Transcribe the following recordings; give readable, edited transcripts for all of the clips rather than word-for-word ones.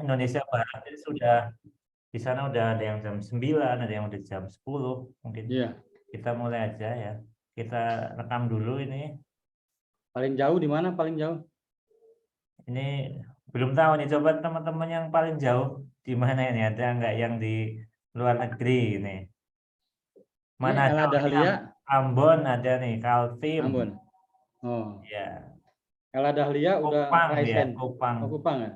Indonesia Barat itu sudah di sana udah ada yang jam 9, ada yang udah jam 10 mungkin. Iya. Kita mulai aja ya. Kita rekam dulu ini. Paling jauh di mana paling jauh? Ini belum tahu nih, coba teman-teman yang paling jauh di mana ini, ada nggak yang di luar negeri ini? Ini Mana Ella ada Dahlia, Ambon ada nih, Kaltim. Ambon. Oh, Ya, Ella Dahlia udah Kupang ya, Raisen. Kupang. Oh, Kupang ya?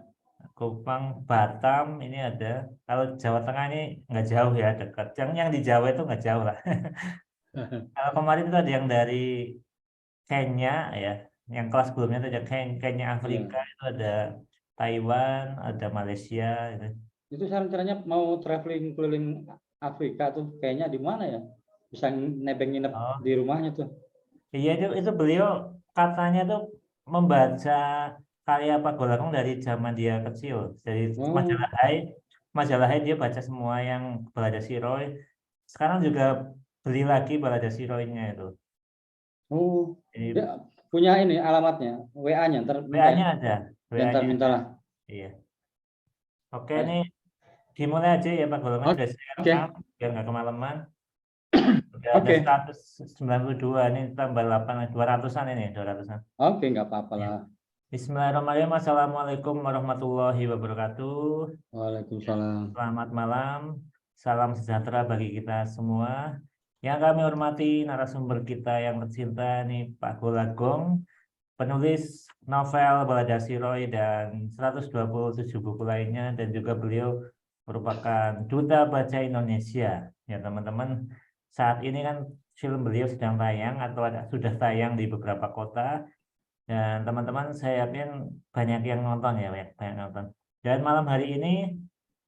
Kupang, Batam ini ada. Kalau Jawa Tengah ini nggak jauh ya, dekat. Yang di Jawa itu nggak jauh lah. Kalau kemarin itu ada yang dari Kenya ya, yang kelas sebelumnya itu ada Kenya, Afrika, Iya. itu ada Taiwan, ada Malaysia. Gitu. Itu saya rencananya mau traveling keliling Afrika tuh, kayaknya di mana ya? Bisa nebeng nginep Oh, di rumahnya tuh. iya itu beliau katanya tuh membaca karya Pak Golakong dari zaman dia kecil. Dari Oh, Majalah Hai dia baca semua yang Balada Siroy. Sekarang juga beli lagi Balada Siroy-nya itu. oh, dia Jadi punya ini alamatnya, WA-nya, ntar minta ya. WA-nya ada, Ya, ntar WA-nya ada. mintalah. Iya. Oke, ini Eh, dimulai aja ya Pak Golongan, Oke, sudah saya oke, rekam biar nggak kemalaman. Udah ada oke, 192, ini tambah 8, 200-an ini, 200-an. oke, nggak apa-apa Ya. lah. Bismillahirrahmanirrahim. Assalamualaikum warahmatullahi wabarakatuh. Waalaikumsalam. Selamat malam. Salam sejahtera bagi kita semua. Yang kami hormati narasumber kita yang tercinta nih Pak Golagong, penulis novel Balada Siroy dan 127 buku lainnya, dan juga beliau merupakan duta baca Indonesia. Ya teman-teman, saat ini kan film beliau sedang tayang atau sudah tayang di beberapa kota, dan teman-teman saya yakin banyak yang nonton ya, banyak nonton. Dan malam hari ini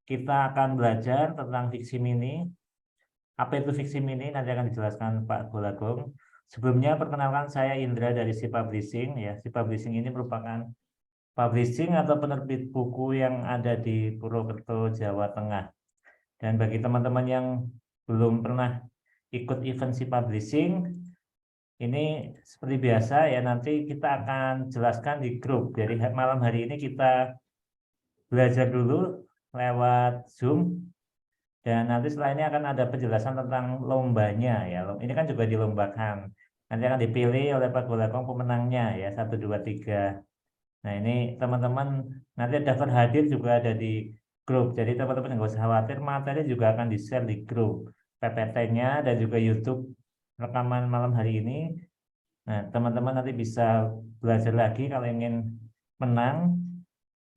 kita akan belajar tentang fiksi mini. Apa itu fiksi mini? Nanti akan dijelaskan Pak Golagong. Sebelumnya perkenalkan, saya Indra dari Si Publishing ya. Si Publishing ini merupakan publishing atau penerbit buku yang ada di Purwokerto, Jawa Tengah. Dan bagi teman-teman yang belum pernah ikut event Si Publishing, ini seperti biasa ya, nanti kita akan jelaskan di grup. Jadi malam hari ini kita belajar dulu lewat Zoom. Dan nanti setelah ini akan ada penjelasan tentang lombanya ya. Ini kan juga dilombakan. Nanti akan dipilih oleh Pak Golakong pemenangnya ya, 1, 2, 3. Nah ini teman-teman nanti daftar hadir juga ada di grup. Jadi teman-teman nggak usah khawatir, materi juga akan di-share di grup. PPT-nya dan juga YouTube rekaman malam hari ini. Nah teman-teman nanti bisa belajar lagi kalau ingin menang.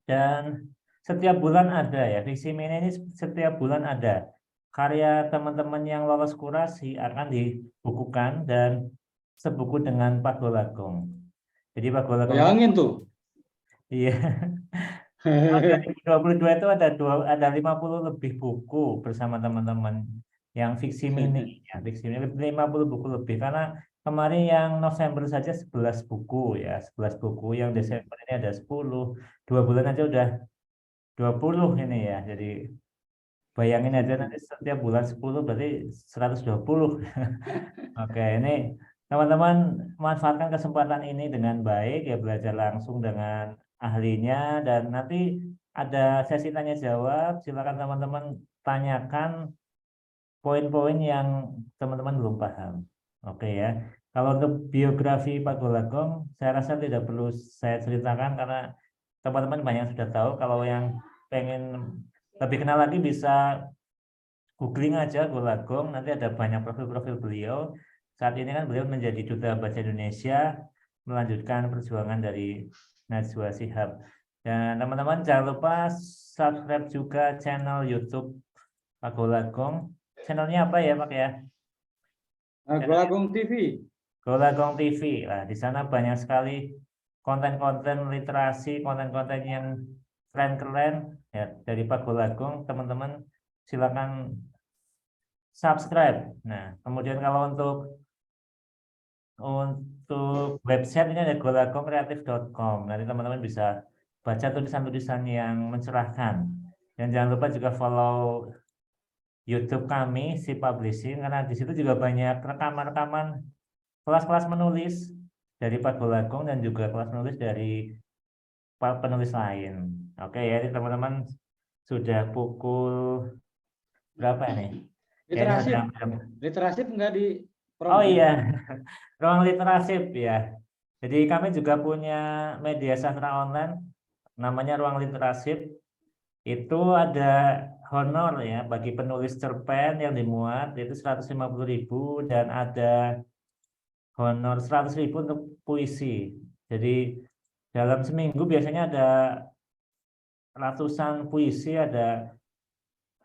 Dan setiap bulan ada ya, Fiksi Mini ini setiap bulan ada. Karya teman-teman yang lolos kurasi akan dibukukan dan sebuku dengan Pak Golagong. Jadi Pak Golagong ini, Bayangin tuh. iya, tahun 2022 itu ada 50 lebih buku bersama teman-teman yang fiksi mini ya, fiksi mini 50 buku lebih, karena kemarin yang November saja 11 buku ya, 11 buku, yang Desember ini ada 10, 2 bulan aja udah 20 ini ya. Jadi bayangin aja nanti setiap bulan 10 berarti 120. Oke, ini teman-teman manfaatkan kesempatan ini dengan baik ya, belajar langsung dengan ahlinya, dan nanti ada sesi tanya jawab. Silakan teman-teman tanyakan poin-poin yang teman-teman belum paham. Oke ya. Kalau untuk biografi Pak Golagong, saya rasa tidak perlu saya ceritakan karena teman-teman banyak yang sudah tahu. Kalau yang pengen lebih kenal lagi bisa googling aja Golagong, nanti ada banyak profil-profil beliau. Saat ini kan beliau menjadi Duta Baca Indonesia, melanjutkan perjuangan dari Najwa Shihab. Dan teman-teman jangan lupa subscribe juga channel YouTube Pak Golagong. Channelnya apa ya Pak ya? Channelnya Golagong TV. Golagong TV. Nah, di sana banyak sekali konten-konten literasi, konten-konten yang keren-keren ya dari Pak Golagong. Teman-teman silakan subscribe. Nah, kemudian kalau untuk website ini ada golagongkreatif.com. Nanti teman-teman bisa baca tulisan-tulisan yang mencerahkan. Dan jangan lupa juga follow YouTube kami, Si Publishing, karena di situ juga banyak rekaman-rekaman kelas-kelas menulis dari Pak Golagong dan juga kelas menulis dari penulis lain. Oke ya, ini teman-teman sudah pukul berapa nih? Kayaknya Literasi, udah. literasi enggak di Oh promosi. iya, ruang literasi ya. Jadi kami juga punya media sastra online, namanya Ruang Literasi. Itu ada honor ya bagi penulis cerpen yang dimuat itu 150.000 dan ada honor 100.000 untuk puisi. Jadi dalam seminggu biasanya ada ratusan puisi, ada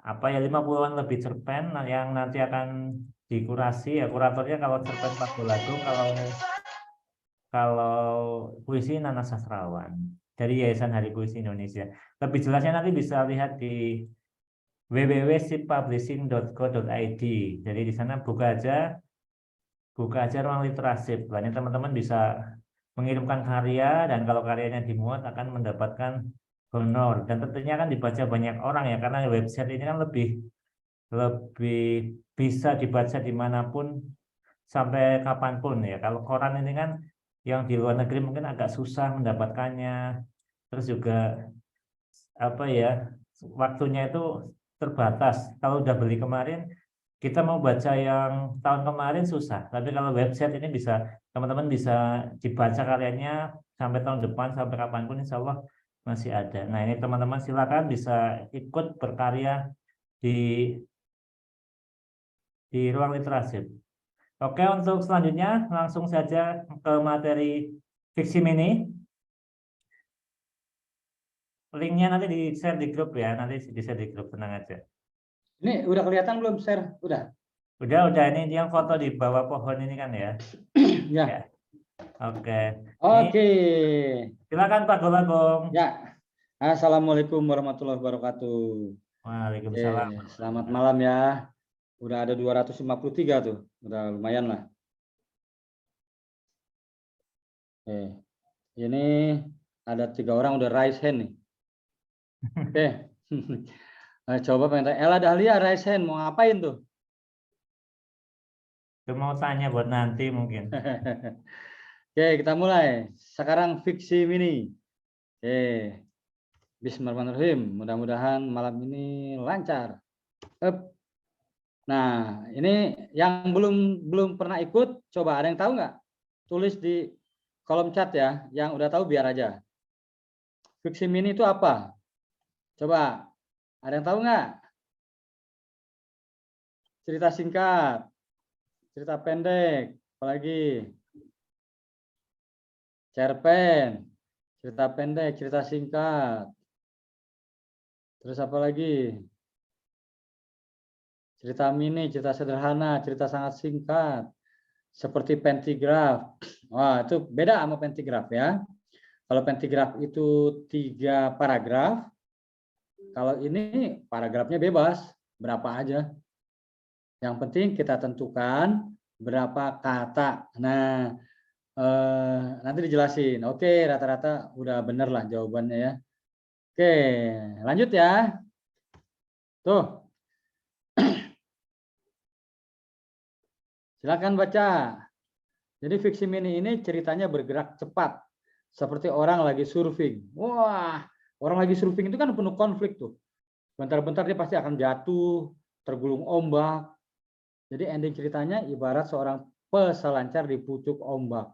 apa ya 50-an lebih cerpen yang nanti akan dikurasi ya kuratornya kalau cerpen Pak Gulagung, kalau puisi Nana Sastrawan dari Yayasan Hari Puisi Indonesia. Lebih jelasnya nanti bisa lihat di www.sippublishing.co.id. Jadi di sana buka aja ruang literasi. Banyak teman-teman bisa mengirimkan karya dan kalau karyanya dimuat akan mendapatkan honor dan tentunya kan dibaca banyak orang ya karena website ini kan lebih lebih bisa dibaca dimanapun sampai kapanpun ya. Kalau koran ini kan yang di luar negeri mungkin agak susah mendapatkannya. Terus juga apa ya waktunya itu terbatas. Kalau udah beli kemarin kita mau baca yang tahun kemarin susah. Tapi kalau website ini bisa teman-teman bisa dibaca karyanya sampai tahun depan sampai kapanpun insya Allah masih ada. Nah ini teman-teman silakan bisa ikut berkarya di ruang literasi. Oke, untuk selanjutnya langsung saja ke materi fiksi mini. Linknya nanti di share di grup ya, nanti di share di grup, tenang aja. Ini udah kelihatan belum share? Udah. Udah ini yang foto di bawah pohon ini kan ya. Ya. Ya, oke. Ini Oke. silakan Pak Golagong. Ya. Assalamualaikum warahmatullahi wabarakatuh. Waalaikumsalam. Selamat malam ya. Udah ada 253 tuh. Udah lumayan lah. Ini ada 3 orang udah raise hand nih. Oke. Nah, coba pengen tanya. Ella Dahlia raise hand. Mau ngapain tuh? Itu mau tanya buat nanti mungkin. Oke, kita mulai. Sekarang fiksi mini. Oke. Bismillahirrahmanirrahim. Mudah-mudahan malam ini lancar. Nah, ini yang belum pernah ikut, coba ada yang tahu nggak? Tulis di kolom chat ya. Yang udah tahu biar aja. Fiksi mini itu apa? Coba, ada yang tahu nggak? Cerita singkat, cerita pendek, apalagi cerpen, cerita pendek, cerita singkat. Terus apa lagi? Cerita mini, cerita sederhana, cerita sangat singkat. Seperti pentigraf. Wah, itu beda sama pentigraf ya. Kalau pentigraf itu 3 paragraf. Kalau ini paragrafnya bebas, berapa aja. Yang penting kita tentukan berapa kata. Nah, nanti dijelasin. Oke, rata-rata udah bener lah jawabannya ya. Oke, lanjut ya. Tuh, silakan baca. Jadi fiksi mini ini ceritanya bergerak cepat. Seperti orang lagi surfing. Wah, orang lagi surfing itu kan penuh konflik tuh. Bentar-bentar dia pasti akan jatuh, tergulung ombak. Jadi ending ceritanya ibarat seorang peselancar di pucuk ombak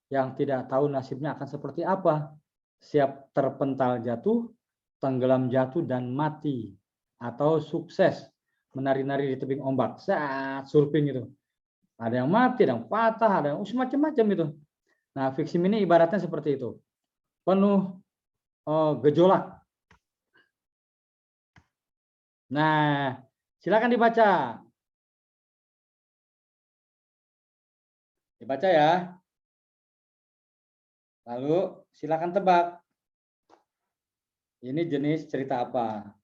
yang tidak tahu nasibnya akan seperti apa. Siap terpental jatuh, tenggelam jatuh dan mati. Atau sukses menari-nari di tebing ombak. Saat surfing itu. Ada yang mati, ada yang patah, ada yang macam-macam itu. Nah, fiksi mini ibaratnya seperti itu. Penuh gejolak. Nah, silakan dibaca. Dibaca ya. Lalu silakan tebak. Ini jenis cerita apa?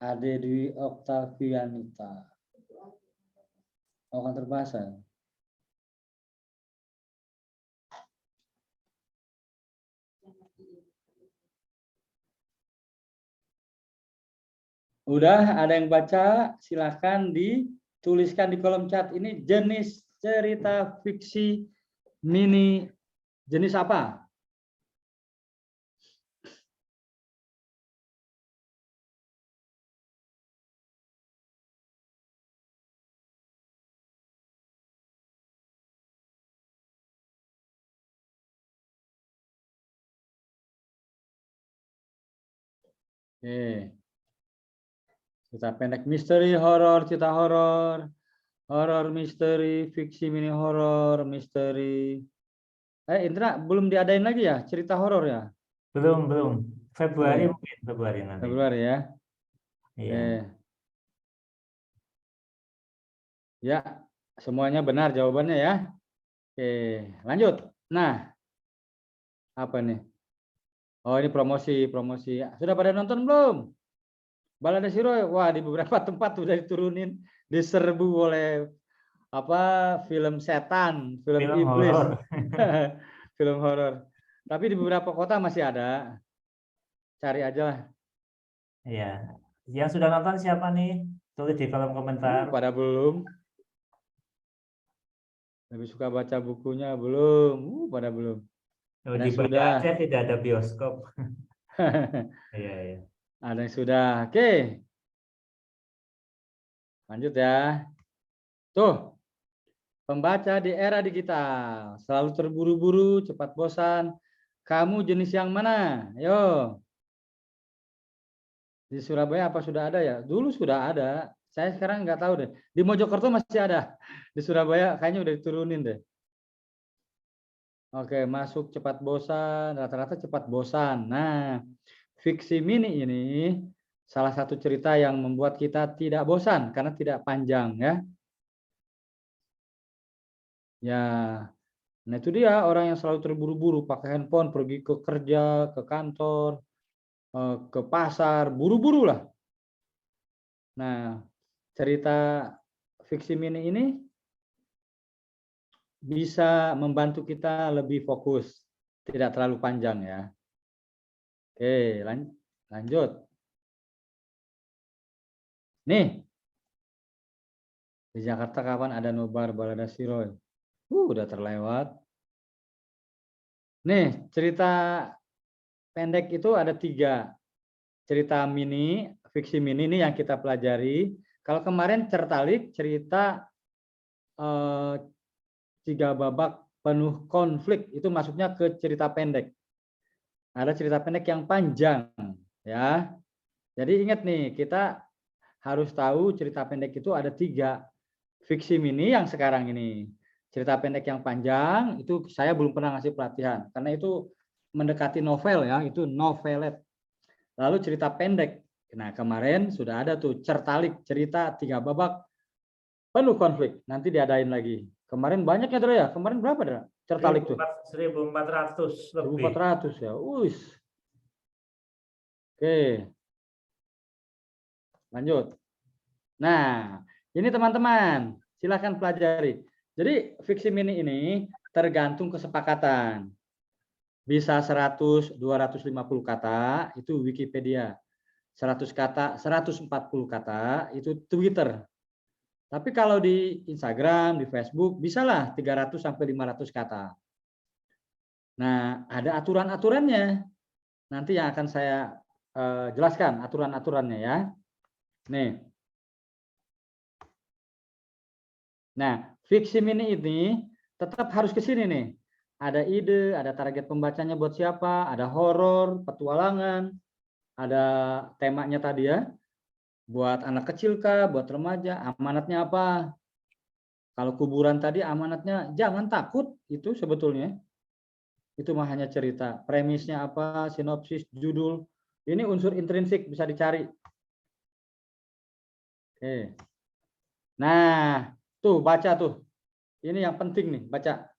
Ade Dwi Oktavianita. Oh, kantor bahasa. Udah ada yang baca? Silahkan tuliskan di kolom chat ini jenis cerita fiksi mini jenis apa? Oke. Cerita pendek misteri, horor, cerita horor, horor misteri, fiksi mini horor, misteri. Indra belum diadain lagi ya cerita horor ya? Belum. Februari Belum. mungkin Februari nanti. Februari ya. Iya. Ya, semuanya benar jawabannya ya. Oke, lanjut. Nah, apa nih? Oh, ini promosi. Sudah pada nonton belum? Balada Siroy. Wah, di beberapa tempat sudah diturunin, diserbu oleh apa? Film setan, film Film iblis, horor. film horor. Tapi di beberapa kota masih ada. Cari aja lah. Iya. Yang sudah nonton siapa nih? Tulis di kolom komentar. Pada belum. Lebih suka baca bukunya belum. Pada belum. Oh, Ada di yang Banda sudah. Aceh tidak ada bioskop. Iya. Ada yang sudah. Oke. Lanjut ya. Tuh, pembaca di era digital. Selalu terburu-buru, cepat bosan. Kamu jenis yang mana? Yo. Di Surabaya apa sudah ada ya? Dulu sudah ada. Saya sekarang nggak tahu deh. Di Mojokerto masih ada. Di Surabaya kayaknya udah diturunin deh. Oke, masuk cepat bosan. Rata-rata cepat bosan. Nah, fiksi mini ini salah satu cerita yang membuat kita tidak bosan karena tidak panjang ya. Ya, nah itu dia orang yang selalu terburu-buru pakai handphone pergi ke kerja, ke kantor, ke pasar, buru-buru lah. Nah, cerita fiksi mini ini bisa membantu kita lebih fokus, tidak terlalu panjang ya. Oke, lanjut. Nih, di Jakarta kapan ada nobar Balada Siroy? Udah terlewat. Nih, cerita pendek itu ada 3. Cerita mini, fiksi mini ini yang kita pelajari. Kalau kemarin Certalik cerita 3 babak penuh konflik, itu masuknya ke cerita pendek. Ada cerita pendek yang panjang ya. Jadi ingat nih, kita harus tahu cerita pendek itu ada 3. Fiksi mini yang sekarang ini. Cerita pendek yang panjang itu saya belum pernah ngasih pelatihan karena itu mendekati novel ya, itu novelet. Lalu cerita pendek. Nah, kemarin sudah ada tuh Certalik, cerita 3 babak penuh konflik. Nanti diadain lagi. Kemarin banyak ya, Dra ya? Kemarin berapa, Dra? Certalik tuh? 1.400 lebih. 1.400 ya. Uis. Oke. Lanjut. Nah, ini teman-teman, silakan pelajari. Jadi fiksi mini ini tergantung kesepakatan. Bisa 100, 250 kata, itu Wikipedia. 100 kata, 140 kata, itu Twitter. Tapi kalau di Instagram, di Facebook, bisalah 300 sampai 500 kata. Nah, ada aturan-aturannya. Nanti yang akan saya jelaskan aturan-aturannya ya. Nih. Nah, fiksi mini ini tetap harus ke sini nih. Ada ide, ada target pembacanya buat siapa, ada horor, petualangan, ada temanya tadi ya. Buat anak kecil kah, buat remaja, amanatnya apa? Kalau kuburan tadi amanatnya jangan takut, itu sebetulnya. Itu mah hanya cerita. Premisnya apa, sinopsis, judul. Ini unsur intrinsik bisa dicari. Oke. Nah, tuh baca tuh. Ini yang penting nih, baca.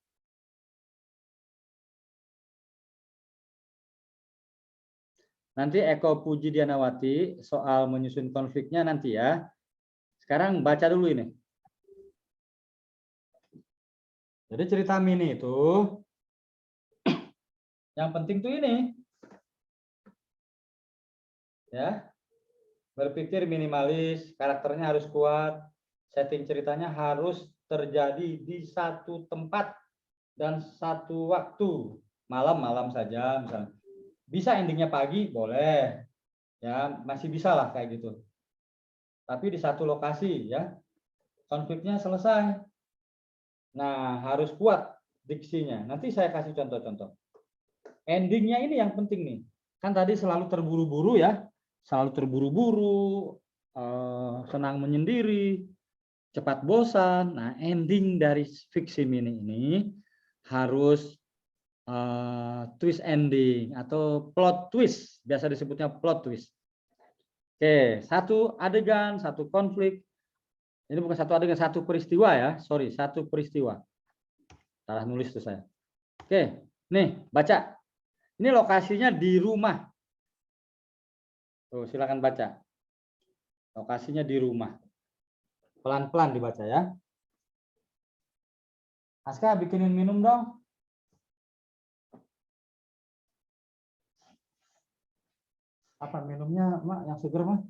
Nanti Eko Puji Dianawati soal menyusun konfliknya nanti ya. Sekarang baca dulu ini. Jadi cerita mini itu yang penting tuh ini. Ya. Berpikir minimalis, karakternya harus kuat, setting ceritanya harus terjadi di satu tempat dan satu waktu, malam-malam saja misalnya. Bisa endingnya pagi, boleh. Ya, masih bisa lah kayak gitu. Tapi di satu lokasi ya, konfliknya selesai. Nah, harus kuat diksinya. Nanti saya kasih contoh-contoh. Endingnya ini yang penting nih. Kan tadi selalu terburu-buru ya, selalu terburu-buru, senang menyendiri, cepat bosan. Nah, ending dari fiksi mini ini harus twist ending atau plot twist, biasa disebutnya plot twist. Oke, satu adegan, satu konflik. Ini bukan satu adegan, satu peristiwa ya. Sorry, satu peristiwa. Salah nulis tuh saya. Oke, nih baca. Ini lokasinya di rumah. Tuh, silakan baca. Lokasinya di rumah. Pelan-pelan dibaca ya. Aska, bikinin minum dong. Apa minumnya, Mak? Yang seger, Mak?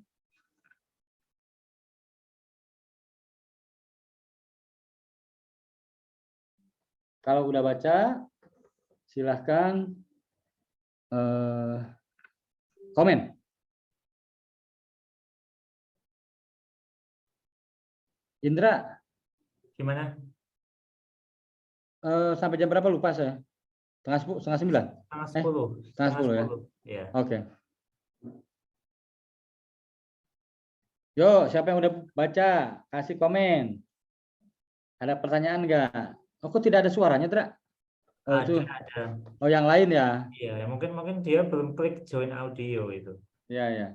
Kalau udah baca, silahkan komen. Indra, Gimana? sampai jam berapa lupa saya? Setengah 9? Setengah 10. Setengah 10 ya? Ya. Oke. Yuk, siapa yang udah baca? Kasih komen. Ada pertanyaan nggak? Oh, kok tidak ada suaranya, Dra? Oh, itu. Ada. Oh, yang lain ya? Iya, mungkin dia belum klik join audio itu. Iya, ya.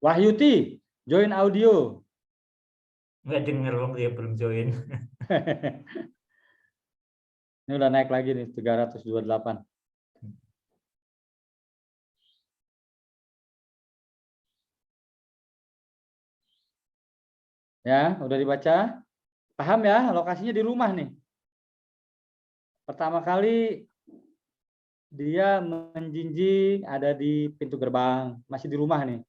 Wahyuti, join audio. Nggak denger loh, dia belum join. Ini udah naik lagi nih, 328. Ya, udah dibaca? Paham ya, lokasinya di rumah nih. Pertama kali dia menjinjing ada di pintu gerbang, masih di rumah nih.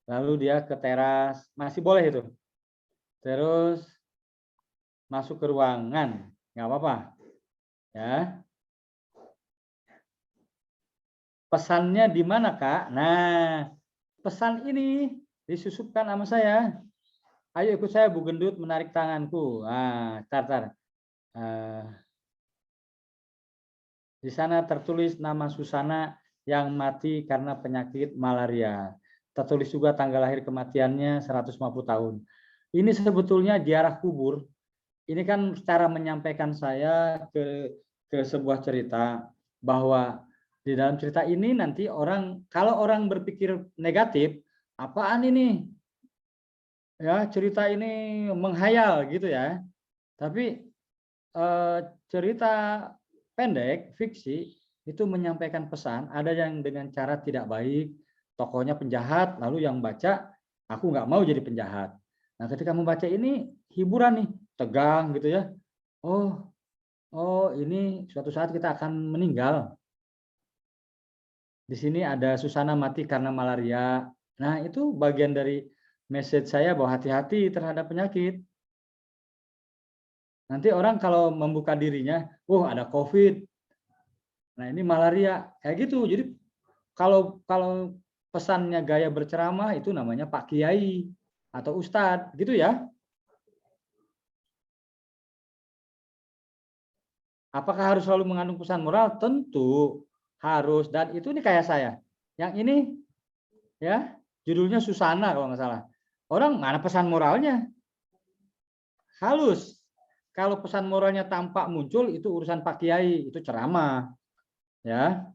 Lalu dia ke teras, masih boleh itu. Terus masuk ke ruangan, nggak apa-apa. Ya. Pesannya di mana, Kak? Nah, pesan ini disusupkan sama saya. Ayo ikut saya, Bu Gendut, menarik tanganku. Nah, tar. Di sana tertulis nama Susana yang mati karena penyakit malaria. Tertulis juga tanggal lahir kematiannya 150 tahun. Ini sebetulnya ziarah kubur. Ini kan cara menyampaikan saya ke sebuah cerita bahwa di dalam cerita ini nanti kalau orang berpikir negatif, apaan ini? Ya, cerita ini menghayal gitu ya. Tapi cerita pendek, fiksi, itu menyampaikan pesan, ada yang dengan cara tidak baik, tokohnya penjahat, lalu yang baca, aku nggak mau jadi penjahat. Nah, ketika membaca ini, hiburan nih, tegang gitu ya. Oh, ini suatu saat kita akan meninggal. Di sini ada Susana mati karena malaria. Nah, itu bagian dari message saya bahwa hati-hati terhadap penyakit. Nanti orang kalau membuka dirinya, ada COVID. Nah, ini malaria. Kayak gitu. Jadi kalau pesannya gaya berceramah itu namanya Pak Kiai atau Ustadz, gitu ya. Apakah harus selalu mengandung pesan moral? Tentu harus. Dan itu kayak saya. Yang ini ya, judulnya Susana kalau nggak salah. Orang mana pesan moralnya? Halus. Kalau pesan moralnya tampak muncul, itu urusan Pak Kiai, itu ceramah. Ya.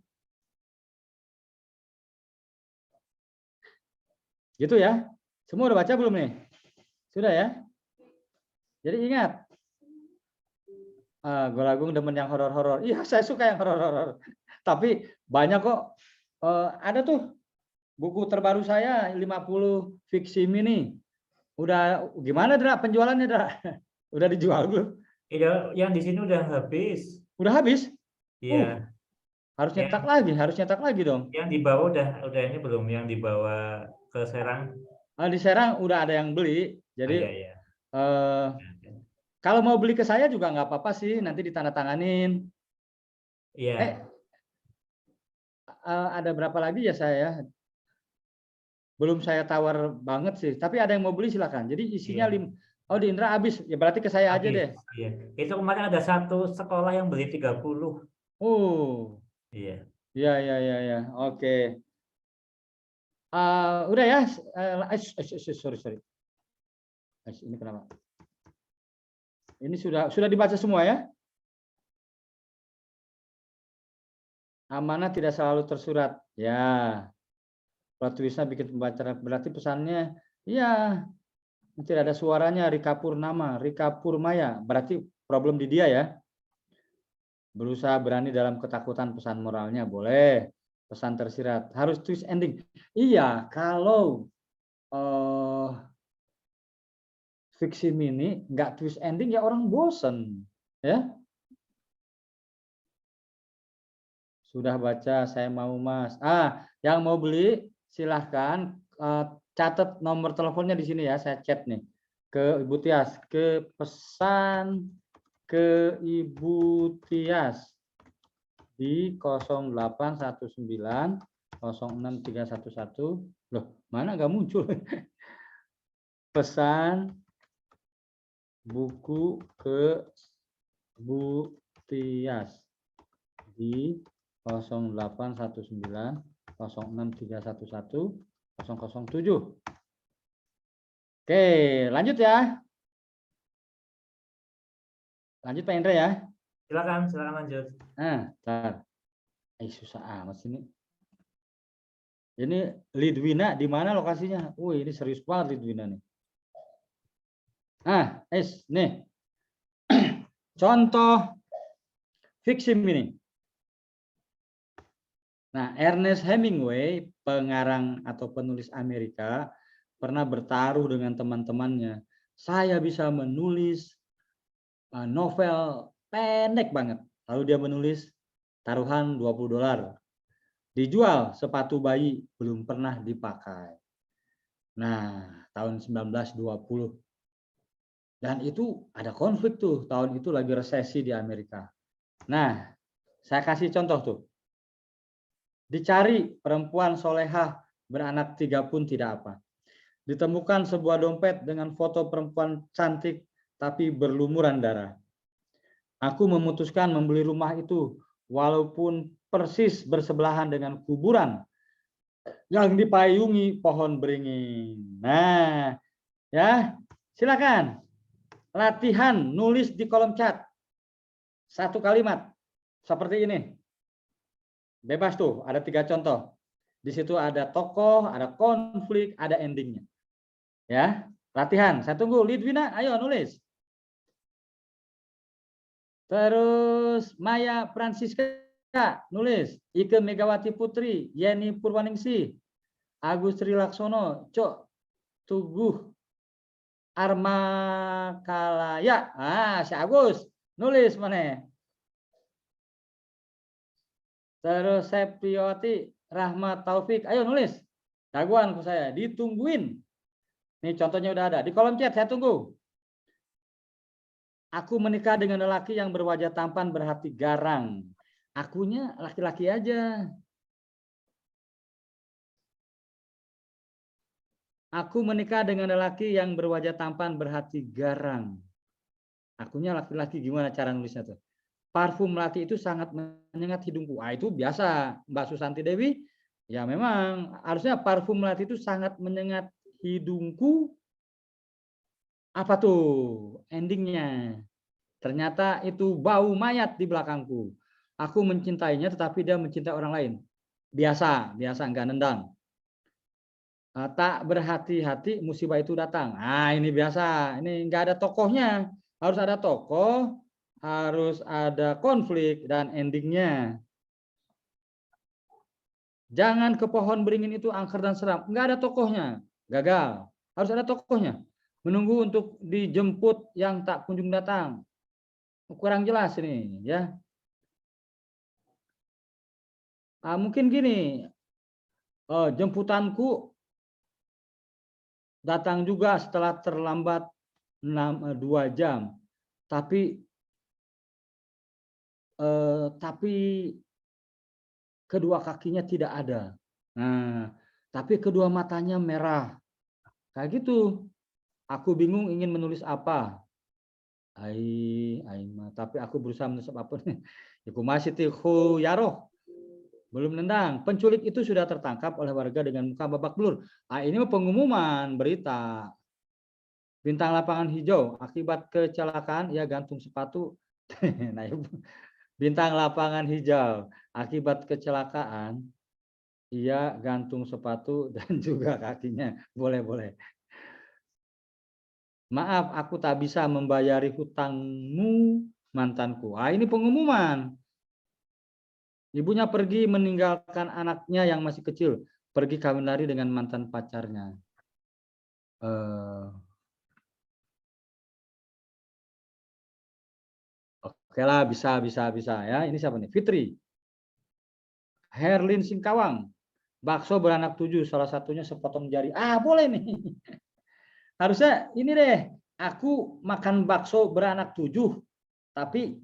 Gitu ya. Semua udah baca belum nih? Sudah ya? Jadi ingat, Golagung demen yang horor-horor. Iya, saya suka yang horor-horor. Tapi banyak kok. Ada tuh buku terbaru saya 50 fiksi mini. Udah gimana, Dra, penjualannya, Dra? Udah dijual belum? Iya, yang di sini udah habis. Udah habis? Iya. Harus nyetak lagi dong. Yang di bawah udah ini belum, yang dibawa ke Serang. Di Serang udah ada yang beli. Jadi iya. Eh, kalau mau beli ke saya juga nggak apa-apa sih, nanti ditandatanganin. Iya. Ada berapa lagi ya saya? Belum saya tawar banget sih, tapi ada yang mau beli silakan. Jadi isinya Iya. Oh, di Indra habis, ya berarti ke saya aja Habis. deh. Iya. Itu kemarin ada satu sekolah yang beli 30. Oh, Iya. ya ya ya ya, oke. Udah ya, sorry sorry. Ini kenapa? Ini sudah dibaca semua ya? Amanah tidak selalu tersurat. Ya, plot twistnya bikin pembaca berarti pesannya, ya tidak ada suaranya. Rika Purnama, Rika Purmaya, berarti problem di dia ya. Berusaha berani dalam ketakutan, pesan moralnya boleh. Pesan tersirat harus twist ending. Iya, kalau fiksi mini nggak twist ending ya orang bosen ya. Sudah baca, saya mau Mas. Yang mau beli silahkan catat nomor teleponnya di sini ya, saya chat nih ke Ibu Tias, ke pesan ke Ibu Tias di 0819 06311. Loh, mana nggak muncul? Pesan buku ke Bu Tias di 0819 06311 007. Oke, lanjut ya. Lanjut Pak Indra ya. Silakan, silakan lanjut. Bentar. Susah amat sini. Ini Lidwina di mana lokasinya? Ini serius banget Lidwina nih. Nih. Contoh fiksi ini. Nah, Ernest Hemingway, pengarang atau penulis Amerika, pernah bertaruh dengan teman-temannya. Saya bisa menulis novel pendek banget. Lalu dia menulis taruhan $20. Dijual sepatu bayi belum pernah dipakai. Nah, tahun 1920. Dan itu ada konflik tuh. Tahun itu lagi resesi di Amerika. Nah, saya kasih contoh tuh. Dicari perempuan solehah beranak 3 pun tidak apa. Ditemukan sebuah dompet dengan foto perempuan cantik tapi berlumuran darah. Aku memutuskan membeli rumah itu walaupun persis bersebelahan dengan kuburan yang dipayungi pohon beringin. Nah, ya, silakan. Latihan nulis di kolom chat. Satu kalimat seperti ini. Bebas tuh, ada 3 contoh. Di situ ada tokoh, ada konflik, ada endingnya. Ya, latihan. Saya tunggu. Lidwina, ayo nulis. Terus Maya Francisca nulis. Ike Megawati Putri, Yeni Purwaningsih, Agus Trilaksono, Cok Tuguh Armakalaya. Si Agus nulis mana? Terus Septioti Rahmat Taufik, ayo nulis. Jagoan ke saya, ditungguin. Nih contohnya udah ada. Di kolom chat saya tunggu. Aku menikah dengan lelaki yang berwajah tampan, berhati garang. Akunya laki-laki aja. Aku menikah dengan lelaki yang berwajah tampan, berhati garang. Akunya laki-laki, gimana cara nulisnya tuh? Parfum melati itu sangat menyengat hidungku. Itu biasa, Mbak Susanti Dewi. Ya memang harusnya parfum melati itu sangat menyengat hidungku. Apa tuh endingnya? Ternyata itu bau mayat di belakangku. Aku mencintainya tetapi dia mencintai orang lain. Biasa enggak nendang. Tak berhati-hati musibah itu datang. Ini biasa. Ini enggak ada tokohnya. Harus ada tokoh, harus ada konflik dan endingnya. Jangan ke pohon beringin itu angker dan seram. Enggak ada tokohnya. Gagal. Harus ada tokohnya. Menunggu untuk dijemput yang tak kunjung datang. Kurang jelas ini ya. Mungkin gini. Jemputanku datang juga setelah terlambat 2 jam, tapi kedua kakinya tidak ada. Nah, tapi kedua matanya merah. Kayak gitu. Aku bingung ingin menulis apa. Tapi aku berusaha menulis apa nih. Iku masih tihu yaroh. Belum nendang. Penculik itu sudah tertangkap oleh warga dengan muka babak belur. Ini pengumuman berita. Bintang lapangan hijau akibat kecelakaan ia gantung sepatu. Nah, bintang lapangan hijau akibat kecelakaan ia gantung sepatu dan juga kakinya. Boleh. Maaf, aku tak bisa membayari hutangmu, mantanku. Ini pengumuman. Ibunya pergi meninggalkan anaknya yang masih kecil, pergi kawin lari dengan mantan pacarnya. Oke lah, bisa ya. Ini siapa nih? Fitri. Herlin Singkawang. Bakso beranak 7, salah satunya sepotong jari. Boleh nih. Harusnya ini deh. Aku makan bakso beranak 7, tapi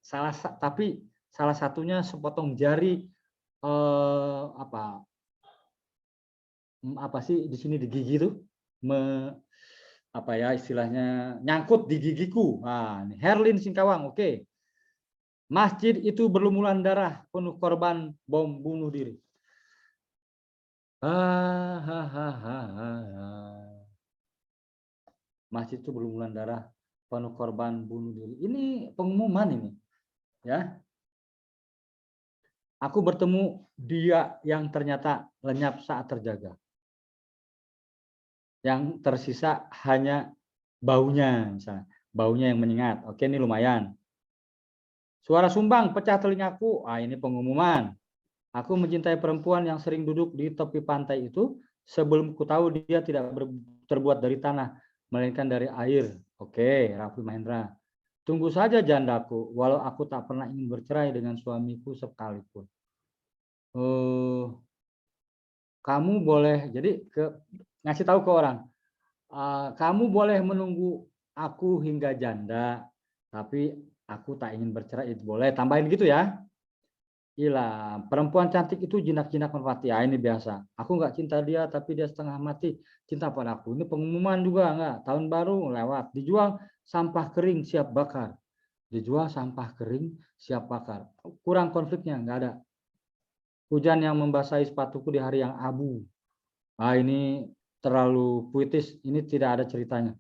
salah satunya sepotong jari. Apa sih di sini di gigi tuh? Apa ya istilahnya, nyangkut di gigiku. Ini Herlin Singkawang. Oke. Masjid itu berlumuran darah, penuh korban bom bunuh diri. Masjid itu berlumuran darah, penuh korban bunuh diri. Ini pengumuman ini, ya. Aku bertemu dia yang ternyata lenyap saat terjaga. Yang tersisa hanya baunya, misalnya. Baunya yang menyengat. Oke, ini lumayan. Suara sumbang pecah telingaku. Ini pengumuman. Aku mencintai perempuan yang sering duduk di tepi pantai itu sebelum ku tahu dia tidak terbuat dari tanah, melainkan dari air. Oke, Raffi Mahendra. Tunggu saja jandaku, walau aku tak pernah ingin bercerai dengan suamiku sekalipun. Kamu boleh, jadi ngasih tahu ke orang, kamu boleh menunggu aku hingga janda, tapi aku tak ingin bercerai. Boleh, tambahin gitu ya. Gila, perempuan cantik itu jinak-jinak merpati. Ini biasa. Aku nggak cinta dia, tapi dia setengah mati cinta padaku. Ini pengumuman juga nggak. Tahun baru lewat. Dijual sampah kering siap bakar. Dijual sampah kering siap bakar. Kurang konfliknya, nggak ada. Hujan yang membasahi sepatuku di hari yang abu. Ini terlalu puitis. Ini tidak ada ceritanya.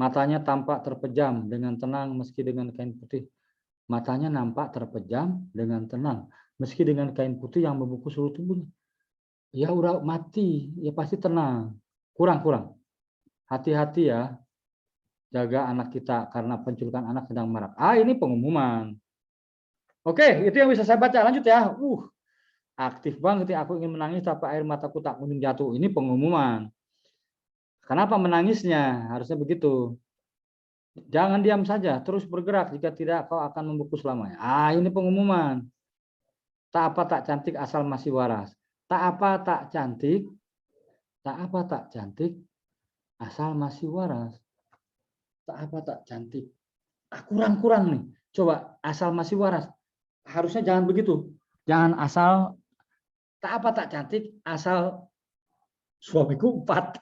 Matanya tampak terpejam dengan tenang meski dengan kain putih. Matanya nampak terpejam dengan tenang, meski dengan kain putih yang membungkus seluruh tubuhnya. Ya udah mati, ya pasti tenang. Kurang. Hati-hati ya, jaga anak kita karena penculikan anak sedang marak. Ini pengumuman. Oke, itu yang bisa saya baca. Lanjut ya. Aktif banget ya. Aku ingin menangis tapi air mataku tak kunjung jatuh. Ini pengumuman. Kenapa menangisnya? Harusnya begitu. Jangan diam saja, terus bergerak. Jika tidak, kau akan membeku selamanya. Ini pengumuman. Tak apa tak cantik asal masih waras. Tak apa tak cantik. Tak apa tak cantik asal masih waras. Tak apa tak cantik. Kurang nih. Coba asal masih waras. Harusnya jangan begitu. Jangan asal tak apa tak cantik asal suamiku 4.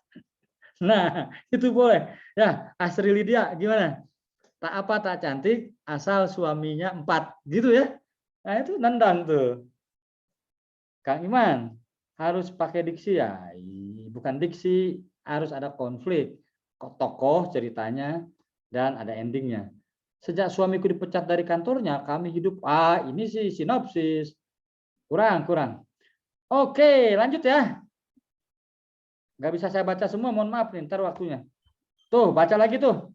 Nah, itu boleh. Ya, Astri Lydia gimana? Tak apa tak cantik asal suaminya 4. Gitu ya. Nah, itu nendang tuh. Kang Iman, harus pakai diksi ya? Bukan diksi, harus ada konflik. Tokoh ceritanya dan ada endingnya. Sejak suamiku dipecat dari kantornya, kami hidup. Ini sih sinopsis. Kurang. Oke, lanjut ya. Nggak bisa saya baca semua, mohon maaf nih, ntar waktunya. Tuh, baca lagi tuh.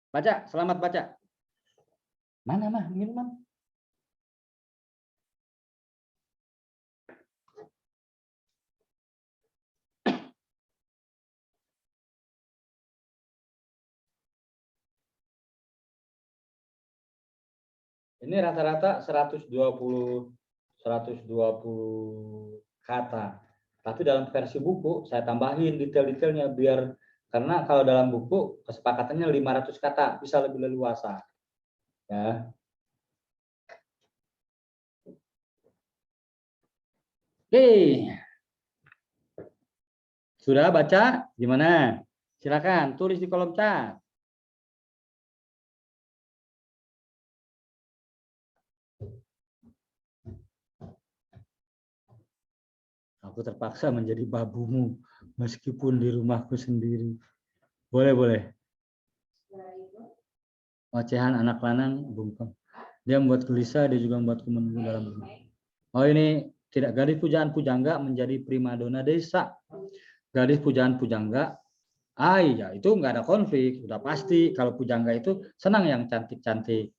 Baca, selamat baca. Mana mah minuman? Ini rata-rata 120 kata. Tapi dalam versi buku saya tambahin detail-detailnya biar, karena kalau dalam buku kesepakatannya 500 kata, bisa lebih leluasa. Ya. Oke. Sudah baca? Gimana? Silakan tulis di kolom chat. Aku terpaksa menjadi babumu meskipun di rumahku sendiri. Boleh, boleh. Ocehan anak lanang bungkam. Dia membuat gelisah, dia juga membuatku menunggu dalam rumah. Oh, ini tidak gadis pujaan pujangga menjadi primadona desa. Gadis pujaan pujangga, ya itu nggak ada konflik, udah pasti. Kalau pujangga itu senang yang cantik-cantik.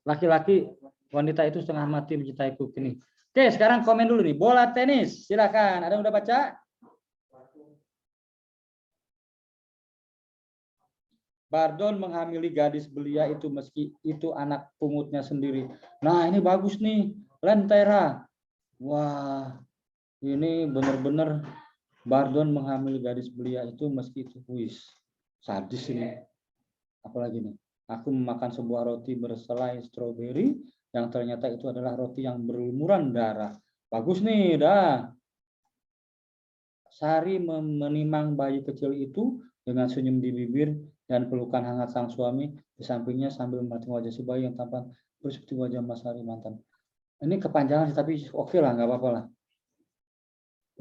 Laki-laki, wanita itu setengah mati mencintaiku kini. Oke, sekarang komen dulu nih. Bola tenis, silakan. Ada yang udah baca? Bardon menghamili gadis belia itu meski itu anak pungutnya sendiri. Nah, ini bagus nih. Lentera. Wah, ini benar-benar Bardon menghamili gadis belia itu meski itu puis. Sadis ini. Apalagi nih. Aku memakan sebuah roti berselai stroberi yang ternyata itu adalah roti yang berlumuran darah. Bagus nih, dah. Sari menimang bayi kecil itu dengan senyum di bibir dan pelukan hangat sang suami di sampingnya sambil memperhatikan wajah si bayi yang tampak seperti wajah Mas Sari mantan. Ini kepanjangan tapi oke lah, nggak apa-apa lah.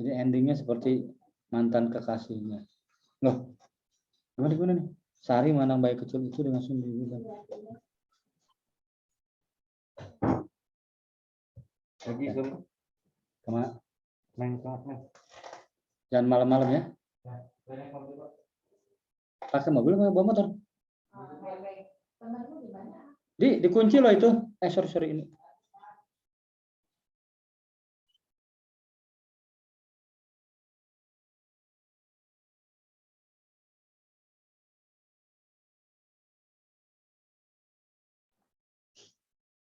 Jadi endingnya seperti mantan kekasihnya. Loh, gimana nih? Sari memandang bayi kecil itu dengan senyum di bibir. Lagi kemana? main kelasnya. Jangan malam-malam ya. Pakai mobil atau bawa motor? Dikunci loh itu. Sorry ini.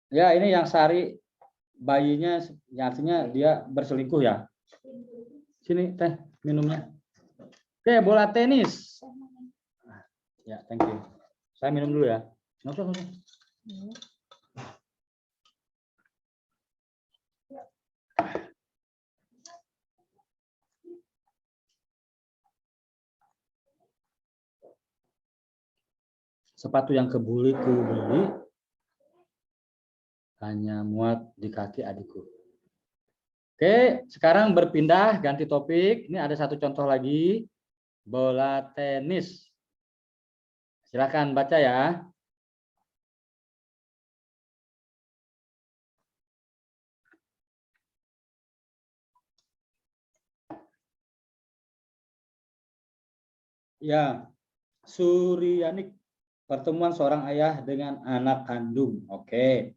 Ya, ini yang Sari bayinya, artinya dia berselingkuh ya. Sini teh minumnya. Oke, bola tenis. Ya, thank you. Saya minum dulu ya. Nggak usah. Sepatu yang kebuli kubeli hanya muat di kaki adikku. Oke, sekarang berpindah ganti topik. Ini ada satu contoh lagi, bola tenis. Silakan baca ya. Ya, Suryanik, pertemuan seorang ayah dengan anak kandung. Oke.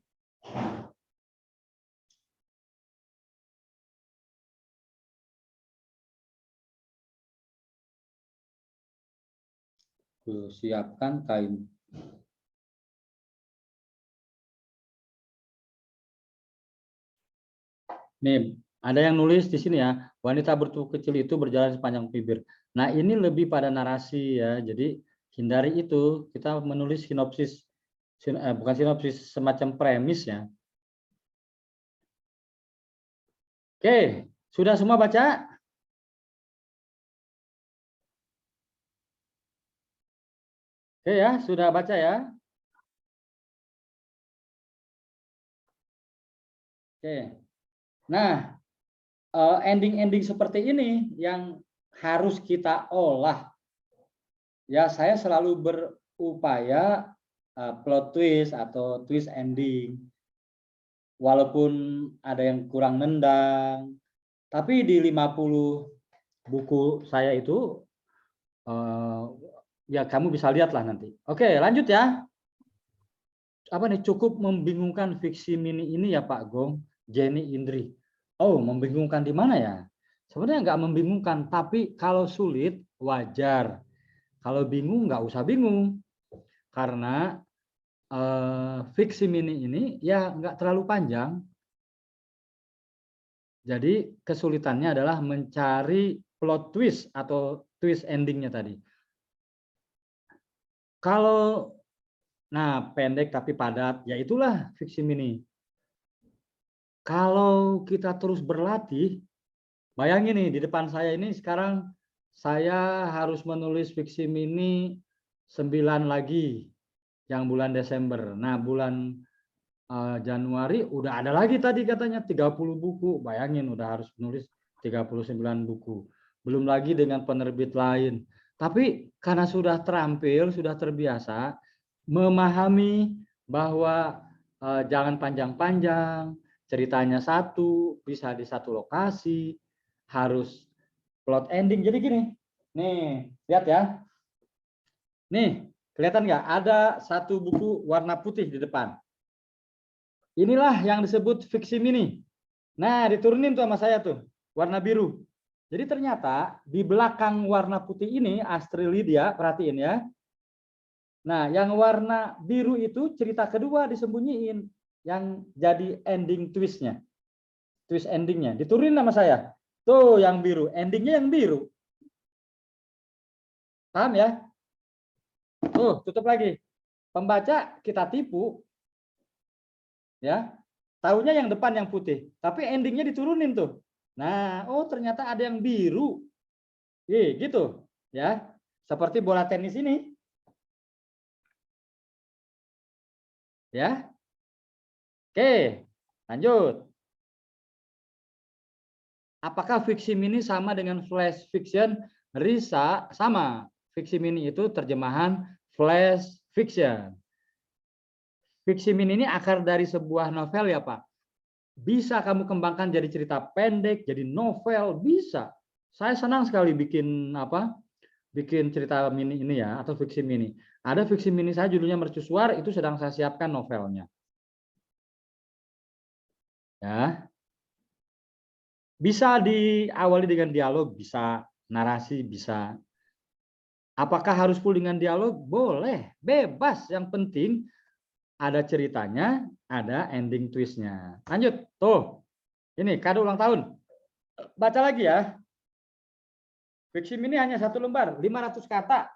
Siapkan kain. Nih, ada yang nulis di sini ya, wanita bertubuh kecil itu berjalan sepanjang bibir. Nah, ini lebih pada narasi ya. Jadi hindari itu, kita menulis sinopsis, bukan sinopsis, semacam premis ya. Oke, sudah semua baca? Oke ya, sudah baca ya. Oke. Nah, ending-ending seperti ini yang harus kita olah. Ya, saya selalu berupaya plot twist atau twist ending. Walaupun ada yang kurang nendang, tapi di 50 buku saya itu ya kamu bisa lihatlah nanti. Oke, lanjut ya. Apa nih, cukup membingungkan fiksi mini ini ya Pak Gong, Jenny Indri. Oh, membingungkan di mana ya? Sebenarnya nggak membingungkan, tapi kalau sulit wajar. Kalau bingung nggak usah bingung, karena fiksi mini ini ya nggak terlalu panjang. Jadi kesulitannya adalah mencari plot twist atau twist endingnya tadi. Kalau pendek tapi padat, ya itulah fiksi mini. Kalau kita terus berlatih, bayangin nih di depan saya ini sekarang saya harus menulis fiksi mini 9 lagi yang bulan Desember. Nah, bulan Januari udah ada lagi tadi katanya 30 buku. Bayangin udah harus menulis 39 buku. Belum lagi dengan penerbit lain. Tapi karena sudah terampil, sudah terbiasa memahami bahwa jangan panjang-panjang, ceritanya satu, bisa di satu lokasi, harus plot ending. Jadi gini, nih lihat ya. Nih, kelihatan nggak? Ada satu buku warna putih di depan. Inilah yang disebut fiksi mini. Nah, diturunin tuh sama saya tuh, warna biru. Jadi ternyata di belakang warna putih ini, Astrid Lydia, perhatiin ya. Nah, yang warna biru itu cerita kedua disembunyiin, yang jadi ending twistnya. Twist endingnya, diturunin sama saya. Tuh yang biru, endingnya yang biru. Paham ya? Tuh, tutup lagi. Pembaca kita tipu, ya, tahunya yang depan yang putih, tapi endingnya diturunin tuh. Nah, oh ternyata ada yang biru, gitu, ya, seperti bola tenis ini, ya. Oke, lanjut. Apakah fiksi mini sama dengan flash fiction? Risa sama. Fiksi mini itu terjemahan flash fiction. Fiksi mini ini akar dari sebuah novel ya Pak. Bisa kamu kembangkan jadi cerita pendek, jadi novel, bisa. Saya senang sekali bikin bikin cerita mini ini ya, atau fiksi mini. Ada fiksi mini saya judulnya Mercusuar, itu sedang saya siapkan novelnya. Ya. Bisa diawali dengan dialog, bisa narasi, bisa. Apakah harus full dengan dialog? Boleh, bebas. Yang penting ada ceritanya, ada ending twistnya. Lanjut, tuh. Ini kado ulang tahun. Baca lagi ya. Fiksi ini hanya 1 lembar, 500 kata.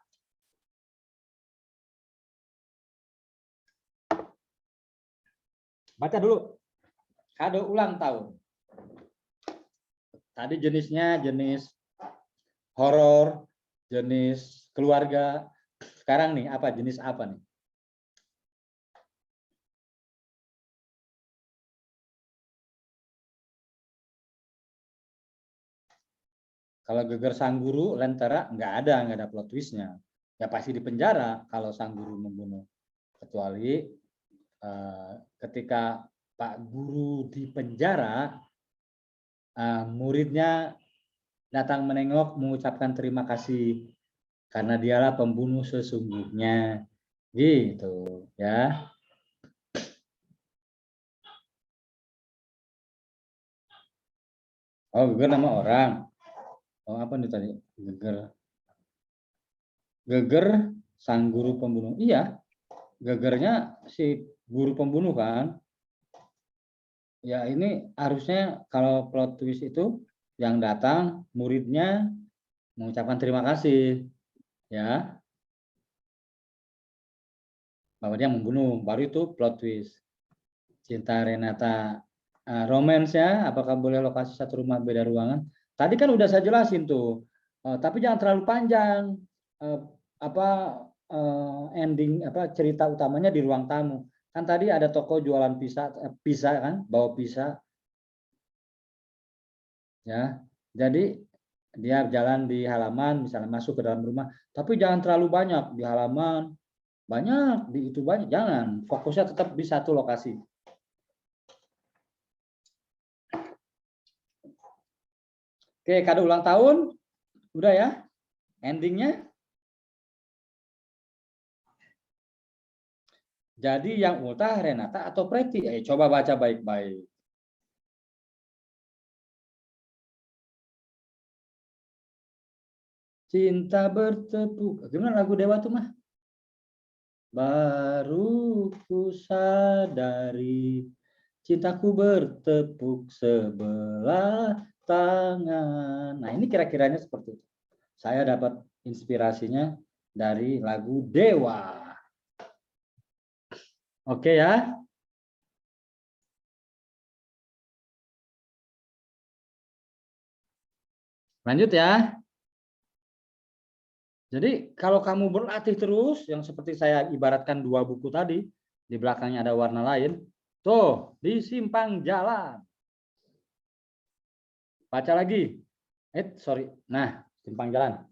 Baca dulu. Kado ulang tahun. Tadi jenisnya jenis horor, jenis keluarga. Sekarang nih apa jenis apa nih? Kalau Geger Sang Guru, Lentera nggak ada plot twistnya. Ya pasti di penjara kalau Sang Guru membunuh. Kecuali ketika Pak Guru di penjara, muridnya datang menengok mengucapkan terima kasih karena dialah pembunuh sesungguhnya, gitu ya. Oh, Geger nama orang. Oh, apa nih tadi? Geger. Geger sang guru pembunuh. Iya, gegernya si guru pembunuh kan. Ya ini harusnya kalau plot twist itu yang datang muridnya mengucapkan terima kasih. Ya. Bahwa dia membunuh. Baru itu plot twist. Cinta Renata. Romance ya, apakah boleh lokasi satu rumah beda ruangan? Tadi kan udah saya jelasin tuh. Tapi jangan terlalu panjang. Ending cerita utamanya di ruang tamu. Kan tadi ada toko jualan pizza kan, bawa pizza. Ya. Jadi dia jalan di halaman, misalnya masuk ke dalam rumah, tapi jangan terlalu banyak di halaman. Banyak di itu banyak, jangan. Fokusnya tetap di satu lokasi. Oke, kado ulang tahun udah ya. Endingnya. Jadi yang ultah Renata atau Preti? Coba baca baik-baik. Cinta bertepuk. Gimana lagu Dewa tuh mah? Baru ku sadari cintaku bertepuk sebelah tangan. Nah, ini kira-kiranya seperti itu. Saya dapat inspirasinya dari lagu Dewa. Oke ya. Lanjut ya. Jadi kalau kamu berlatih terus, yang seperti saya ibaratkan 2 buku tadi, di belakangnya ada warna lain, tuh di simpang jalan. Baca lagi. Sorry. Nah, simpang jalan.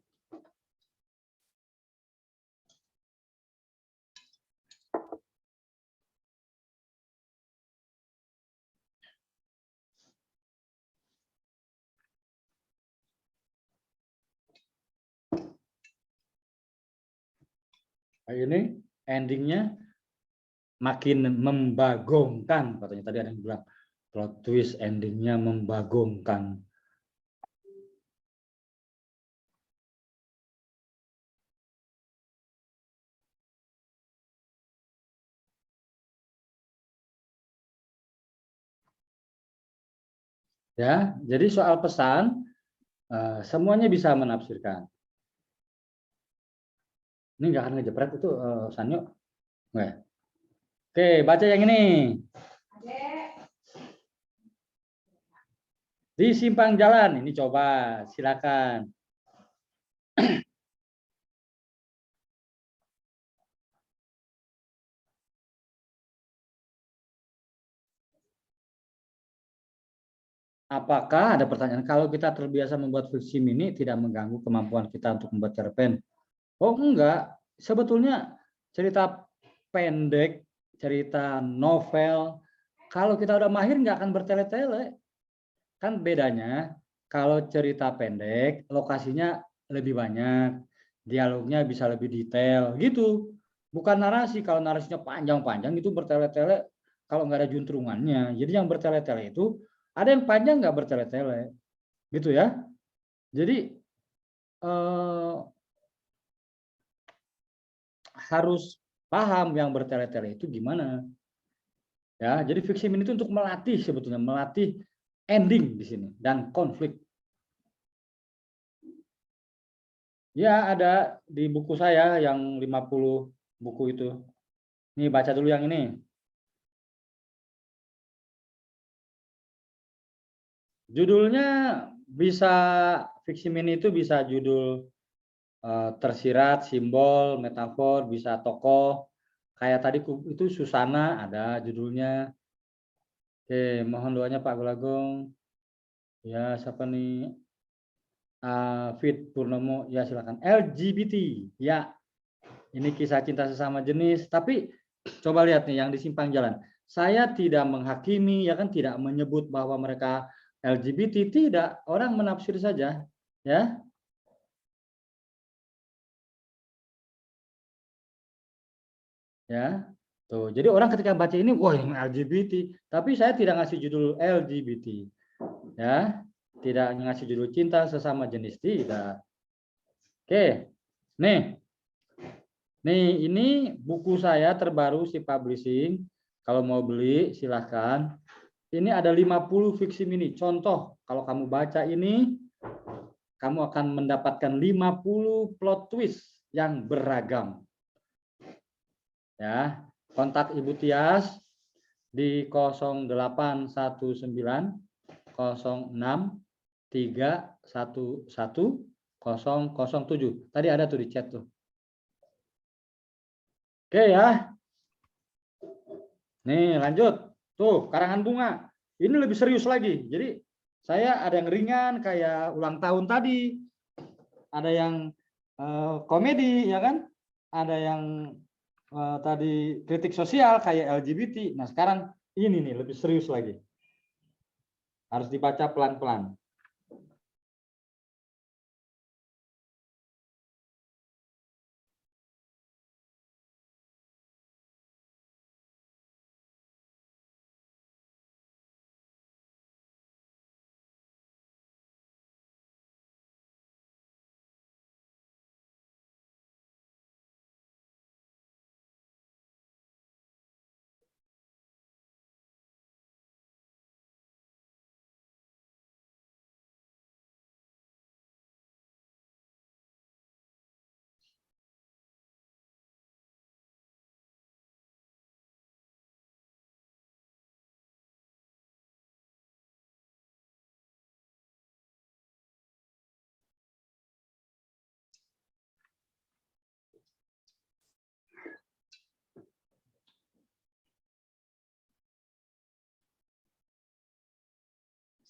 Ini endingnya makin membagongkan, katanya tadi ada yang bilang plot twist endingnya membagongkan. Ya, jadi soal pesan semuanya bisa menafsirkan. Ini nggak akan ngejepret itu Sanyo. Nggak. Oke, baca yang ini. Di simpang jalan, ini coba, silakan. Apakah ada pertanyaan, kalau kita terbiasa membuat fiksi mini tidak mengganggu kemampuan kita untuk membuat cerpen? Oh enggak, sebetulnya cerita pendek, cerita novel, kalau kita udah mahir nggak akan bertele-tele. Kan bedanya kalau cerita pendek, lokasinya lebih banyak, dialognya bisa lebih detail, gitu. Bukan narasi, kalau narasinya panjang-panjang itu bertele-tele, kalau nggak ada juntrungannya. Jadi yang bertele-tele itu, ada yang panjang nggak bertele-tele, gitu ya. Jadi harus paham yang bertele-tele itu gimana. Ya, jadi fiksi mini itu untuk melatih, sebetulnya melatih ending di sini dan konflik. Ya, ada di buku saya yang 50 buku itu. Nih, baca dulu yang ini. Judulnya bisa, fiksi mini itu bisa judul tersirat, simbol, metafor, bisa tokoh. Kayak tadi itu Susana ada judulnya. Oke, mohon doanya Pak Gulagong. Ya, siapa nih? Fit Purnomo, ya silakan. LGBT, ya ini kisah cinta sesama jenis. Tapi coba lihat nih yang di simpang jalan. Saya tidak menghakimi, ya kan, tidak menyebut bahwa mereka LGBT, tidak. Orang menafsir saja, ya. Ya, tuh. Jadi orang ketika baca ini, wah yang LGBT. Tapi saya tidak ngasih judul LGBT, ya. Tidak ngasih judul cinta sesama jenis, tidak. Oke, nih. Nih, ini buku saya terbaru si publishing. Kalau mau beli silahkan. Ini ada 50 fiksi mini. Contoh, kalau kamu baca ini, kamu akan mendapatkan 50 plot twist yang beragam. Ya, kontak Ibu Tias di 0819 06 311 007. Tadi ada tuh di chat tuh. Oke ya. Nih lanjut. Tuh karangan bunga. Ini lebih serius lagi. Jadi saya ada yang ringan kayak ulang tahun tadi. Ada yang komedi ya kan. Ada yang tadi kritik sosial kayak LGBT. Nah sekarang ini nih lebih serius lagi. Harus dibaca pelan-pelan.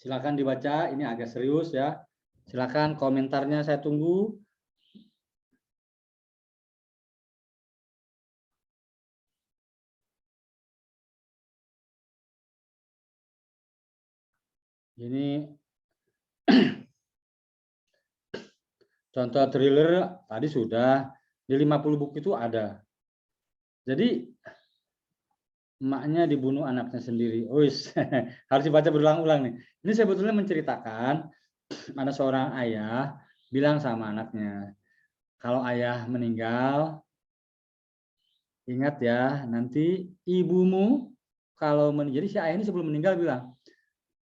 Silakan dibaca, ini agak serius ya. Silakan komentarnya saya tunggu. Ini contoh thriller tadi sudah, di 50 buku itu ada. Jadi emaknya dibunuh anaknya sendiri. Wis, harus dibaca berulang-ulang nih. Ini sebetulnya menceritakan ada seorang ayah bilang sama anaknya, kalau ayah meninggal, ingat ya, nanti ibumu kalau jadi si ayah ini sebelum meninggal bilang,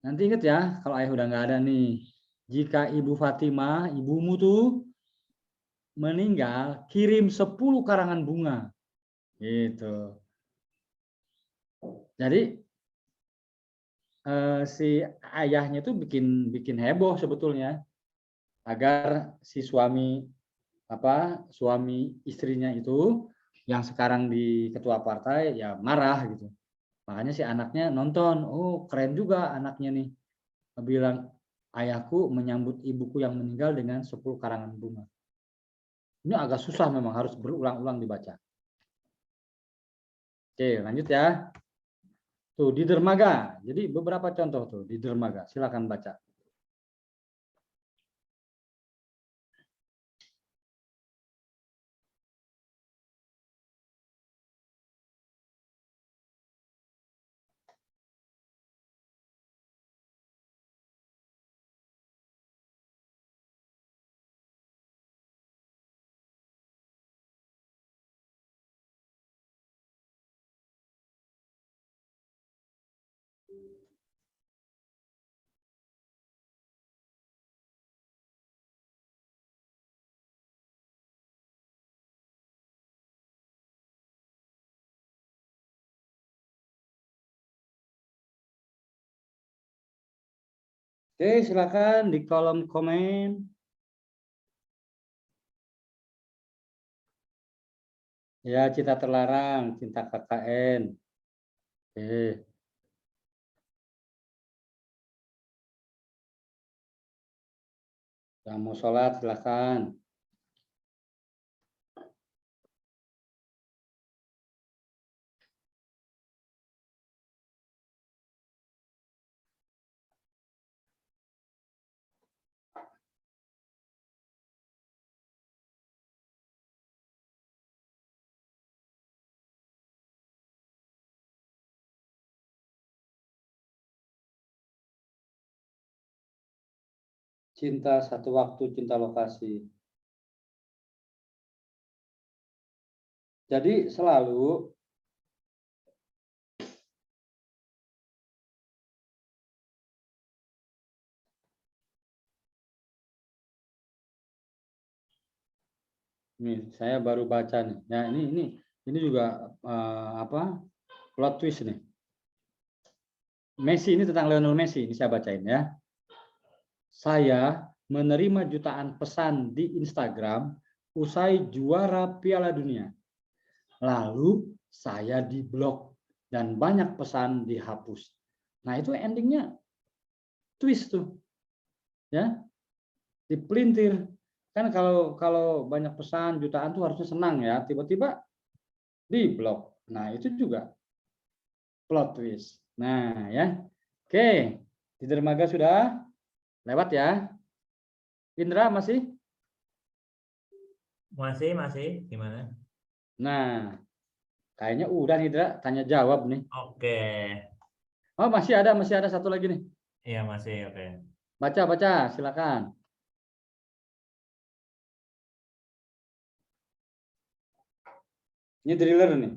nanti ingat ya, kalau ayah udah nggak ada nih, jika ibu Fatimah, ibumu tuh meninggal, kirim 10 karangan bunga. Gitu. Jadi si ayahnya itu bikin heboh sebetulnya agar si suami istrinya itu yang sekarang di ketua partai ya marah gitu. Makanya si anaknya nonton, oh keren juga anaknya nih. Bilang ayahku menyambut ibuku yang meninggal dengan 10 karangan bunga. Ini agak susah memang, harus berulang-ulang dibaca. Oke, lanjut ya. Tuh di dermaga. Jadi beberapa contoh tuh di dermaga. Silakan baca. Oke, silakan di kolom komen. Ya, Cita Terlarang, Cinta KKN. Oke. Yang mau sholat silakan. Cinta satu waktu, cinta lokasi. Jadi selalu nih saya baru baca nih. Ya ini juga plot twist nih. Messi ini tentang Lionel Messi, ini saya bacain ya. Saya menerima jutaan pesan di Instagram usai juara Piala Dunia. Lalu saya diblok dan banyak pesan dihapus. Nah, itu endingnya twist tuh. Ya. Dipelintir. Kan kalau banyak pesan jutaan tuh harusnya senang ya, tiba-tiba diblok. Nah, itu juga plot twist. Nah, ya. Oke, di dermaga sudah lewat ya. Indra masih? Masih, gimana? Nah, kayaknya udah nih Indra, tanya jawab nih. Oke, Oh, masih ada satu lagi nih. iya masih, oke. Baca, silakan. Ini thriller nih.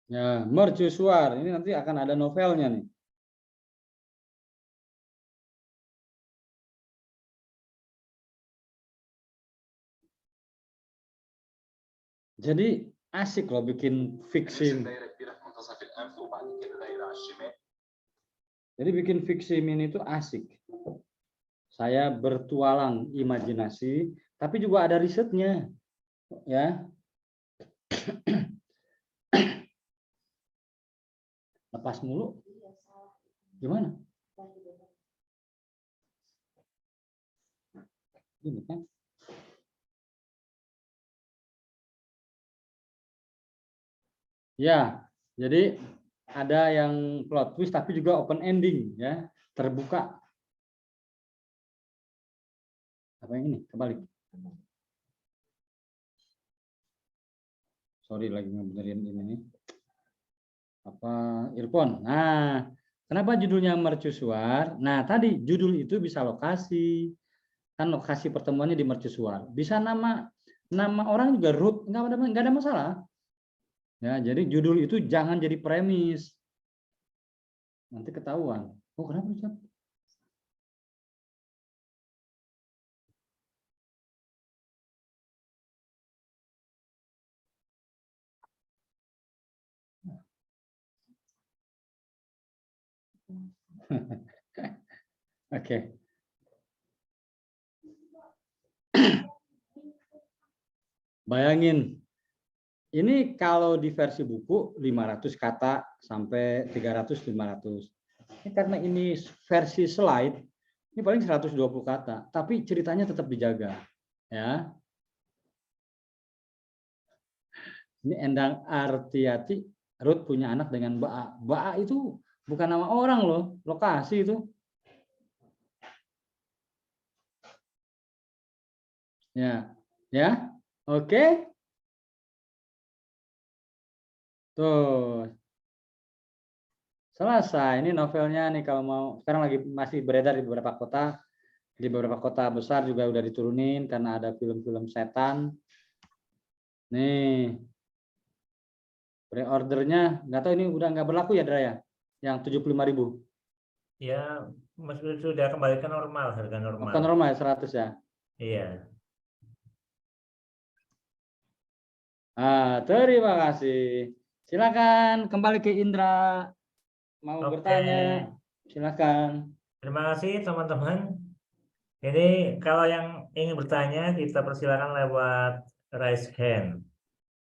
Ya, mercusuar. Ini nanti akan ada novelnya nih. Jadi asik loh bikin fiksi. Jadi bikin fiksi mini itu asik. Saya bertualang imajinasi, tapi juga ada risetnya, ya. Lepas mulu. Gimana? Ini kan. Ya, jadi ada yang plot twist tapi juga open ending, ya, terbuka. Apa yang ini? Kebalik. Sorry lagi ngebenerin ini nih. Apa earphone? Nah, kenapa judulnya mercusuar? Nah, tadi judul itu bisa lokasi. Kan lokasi pertemuannya di mercusuar. Bisa nama orang juga root, nggak ada masalah. Ya, jadi judul itu jangan jadi premis. Nanti ketahuan. Oh, kenapa Ustaz? Oke. Bayangin, ini kalau di versi buku 500 kata sampai 300-500. Ini karena ini versi slide, ini paling 120 kata, tapi ceritanya tetap dijaga. Ya. Ini Endang Artiati, Ruth punya anak dengan Ba'a. Ba'a itu bukan nama orang loh, lokasi itu. Ya, ya, oke. Tuh, selesai. Ini novelnya nih kalau mau. Sekarang lagi masih beredar di beberapa kota. Di beberapa kota besar juga udah diturunin karena ada film-film setan. Nih, pre-ordernya nggak tahu ini udah nggak berlaku ya, Dra ya? Yang 75.000. Ya, sudah kembali ke normal, harga normal. Bukan normal ya, 100 ya. Iya. Terima kasih. Silakan kembali ke Indra. Mau Oke. bertanya, silakan. Terima kasih teman-teman. Ini kalau yang ingin bertanya, kita persilakan lewat raise hand.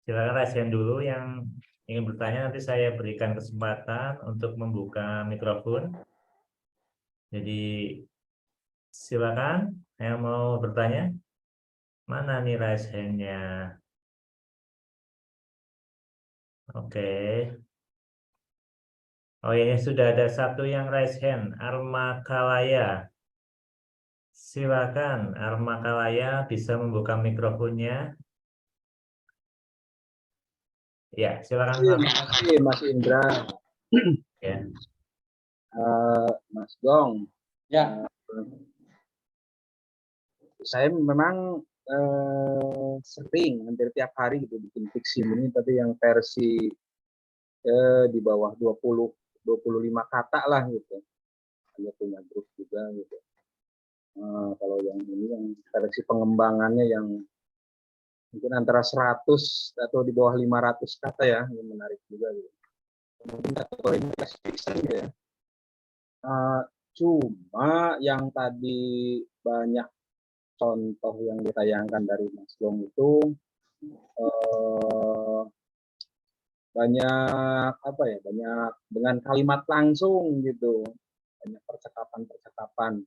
Silakan raise hand dulu yang ingin bertanya, nanti saya berikan kesempatan untuk membuka mikrofon. Jadi silakan yang mau bertanya. Mana nih raise hand-nya? Oke. Oh ini sudah ada satu yang raise hand, Arma Kalaya. Silakan Arma Kalaya bisa membuka mikrofonnya. Ya, silakan. Terima kasih Mas Indra. Ya. Mas Gong. Ya. Saya memang sering hampir tiap hari gitu bikin fiksi ini, tapi yang versi di bawah 25 kata lah gitu. Hanya punya grup juga gitu. Kalau yang ini yang versi pengembangannya yang mungkin antara 100 atau di bawah 500 kata ya, yang menarik juga gitu. Mungkin kalau ini fiction ya. Cuma yang tadi banyak contoh yang ditayangkan dari Mas Gong itu banyak apa ya, banyak dengan kalimat langsung gitu, banyak percakapan.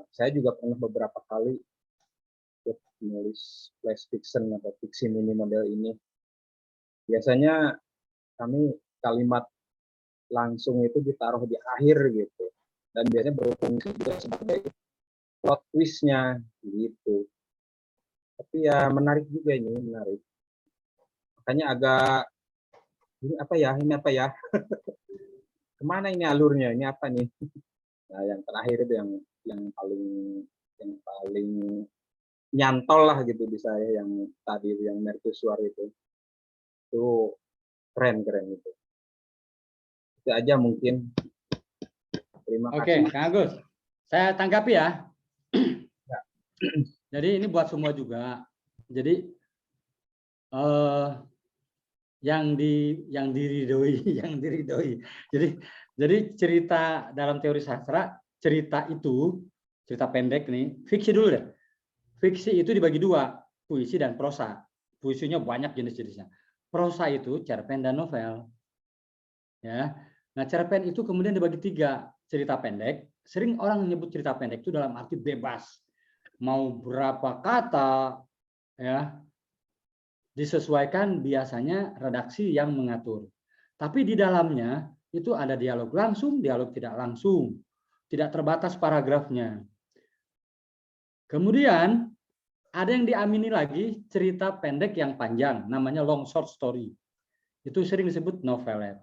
Saya juga pernah beberapa kali menulis flash fiction atau fiksi mini model ini. Biasanya kami kalimat langsung itu ditaruh di akhir gitu, dan biasanya berfungsi juga sebagai plot twist-nya gitu. Tapi ya menarik juga ini, menarik. Makanya agak ini apa ya? Kemana ini alurnya? Ini apa nih? Nah, yang terakhir itu yang paling nyantol lah gitu di saya, yang tadi yang mercusuar itu keren itu. Itu aja mungkin. Terima Oke, kasih. Kang Agus. Saya tanggapi ya. Ya. Jadi ini buat semua juga. Jadi yang diridhoi, yang diridhoi. Jadi cerita dalam teori sastra, cerita pendek nih, fiksi dulu deh. Fiksi itu dibagi dua, puisi dan prosa. Puisinya banyak jenis-jenisnya. Prosa itu cerpen dan novel. Ya. Nah, cerpen itu kemudian dibagi tiga, cerita pendek. Sering orang menyebut cerita pendek itu dalam arti bebas. Mau berapa kata, ya, disesuaikan biasanya redaksi yang mengatur. Tapi di dalamnya itu ada dialog langsung, dialog tidak langsung, tidak terbatas paragrafnya. Kemudian ada yang diamini lagi cerita pendek yang panjang, namanya long short story. Itu sering disebut novelet.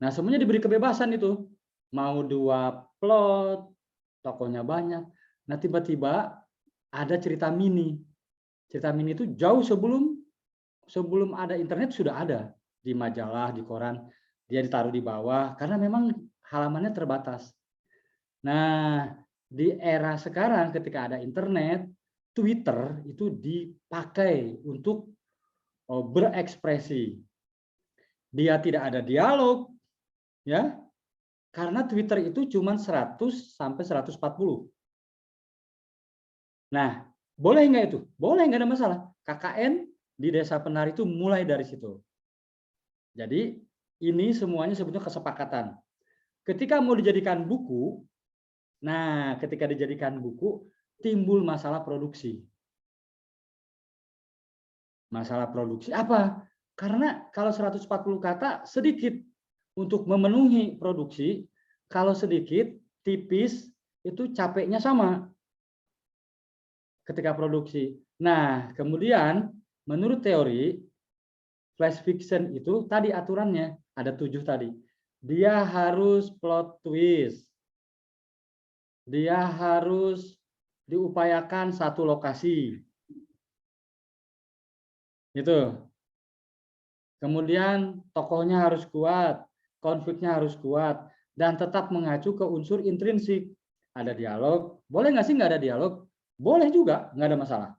Nah, semuanya diberi kebebasan itu. Mau 2 plot, tokohnya banyak. Nah, tiba-tiba ada cerita mini. Cerita mini itu jauh sebelum ada internet sudah ada di majalah, di koran. Dia ditaruh di bawah karena memang halamannya terbatas. Nah, di era sekarang ketika ada internet, Twitter itu dipakai untuk berekspresi. Dia tidak ada dialog, ya, karena Twitter itu cuma 100 sampai 140. Nah, boleh nggak itu? Boleh, nggak ada masalah. KKN di Desa Penari itu mulai dari situ. Jadi ini semuanya sebetulnya kesepakatan. Ketika mau dijadikan buku, nah ketika dijadikan buku timbul masalah produksi. Masalah produksi apa? Karena kalau 140 kata sedikit untuk memenuhi produksi, kalau sedikit, tipis, itu capeknya sama ketika produksi. Nah, kemudian menurut teori, flash fiction itu tadi aturannya, ada 7 tadi. Dia harus plot twist. Dia harus diupayakan satu lokasi. Gitu. Kemudian tokohnya harus kuat, konfliknya harus kuat, dan tetap mengacu ke unsur intrinsik. Ada dialog, boleh nggak sih nggak ada dialog? Boleh juga, nggak ada masalah.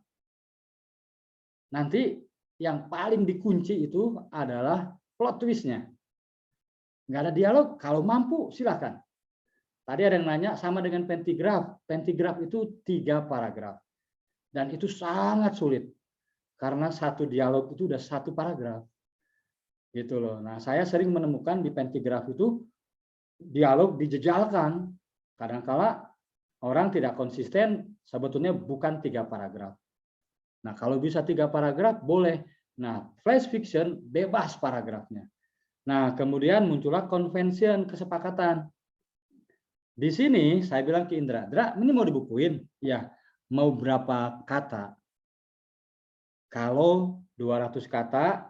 Nanti yang paling dikunci itu adalah plot twist-nya. Nggak ada dialog, kalau mampu silahkan. Tadi ada yang nanya sama dengan pentigraf. Pentigraf itu 3 paragraf. Dan itu sangat sulit. Karena satu dialog itu udah 1 paragraf. Gitu loh. Nah, saya sering menemukan di pentigraf itu dialog dijejalkan. Kadang-kala orang tidak konsisten, sebetulnya bukan 3 paragraf. Nah, kalau bisa 3 paragraf boleh. Nah, flash fiction bebas paragrafnya. Nah, kemudian muncullah convention, kesepakatan. Di sini saya bilang ke Indra, ini mau dibukuin? Ya, mau berapa kata? Kalau 200 kata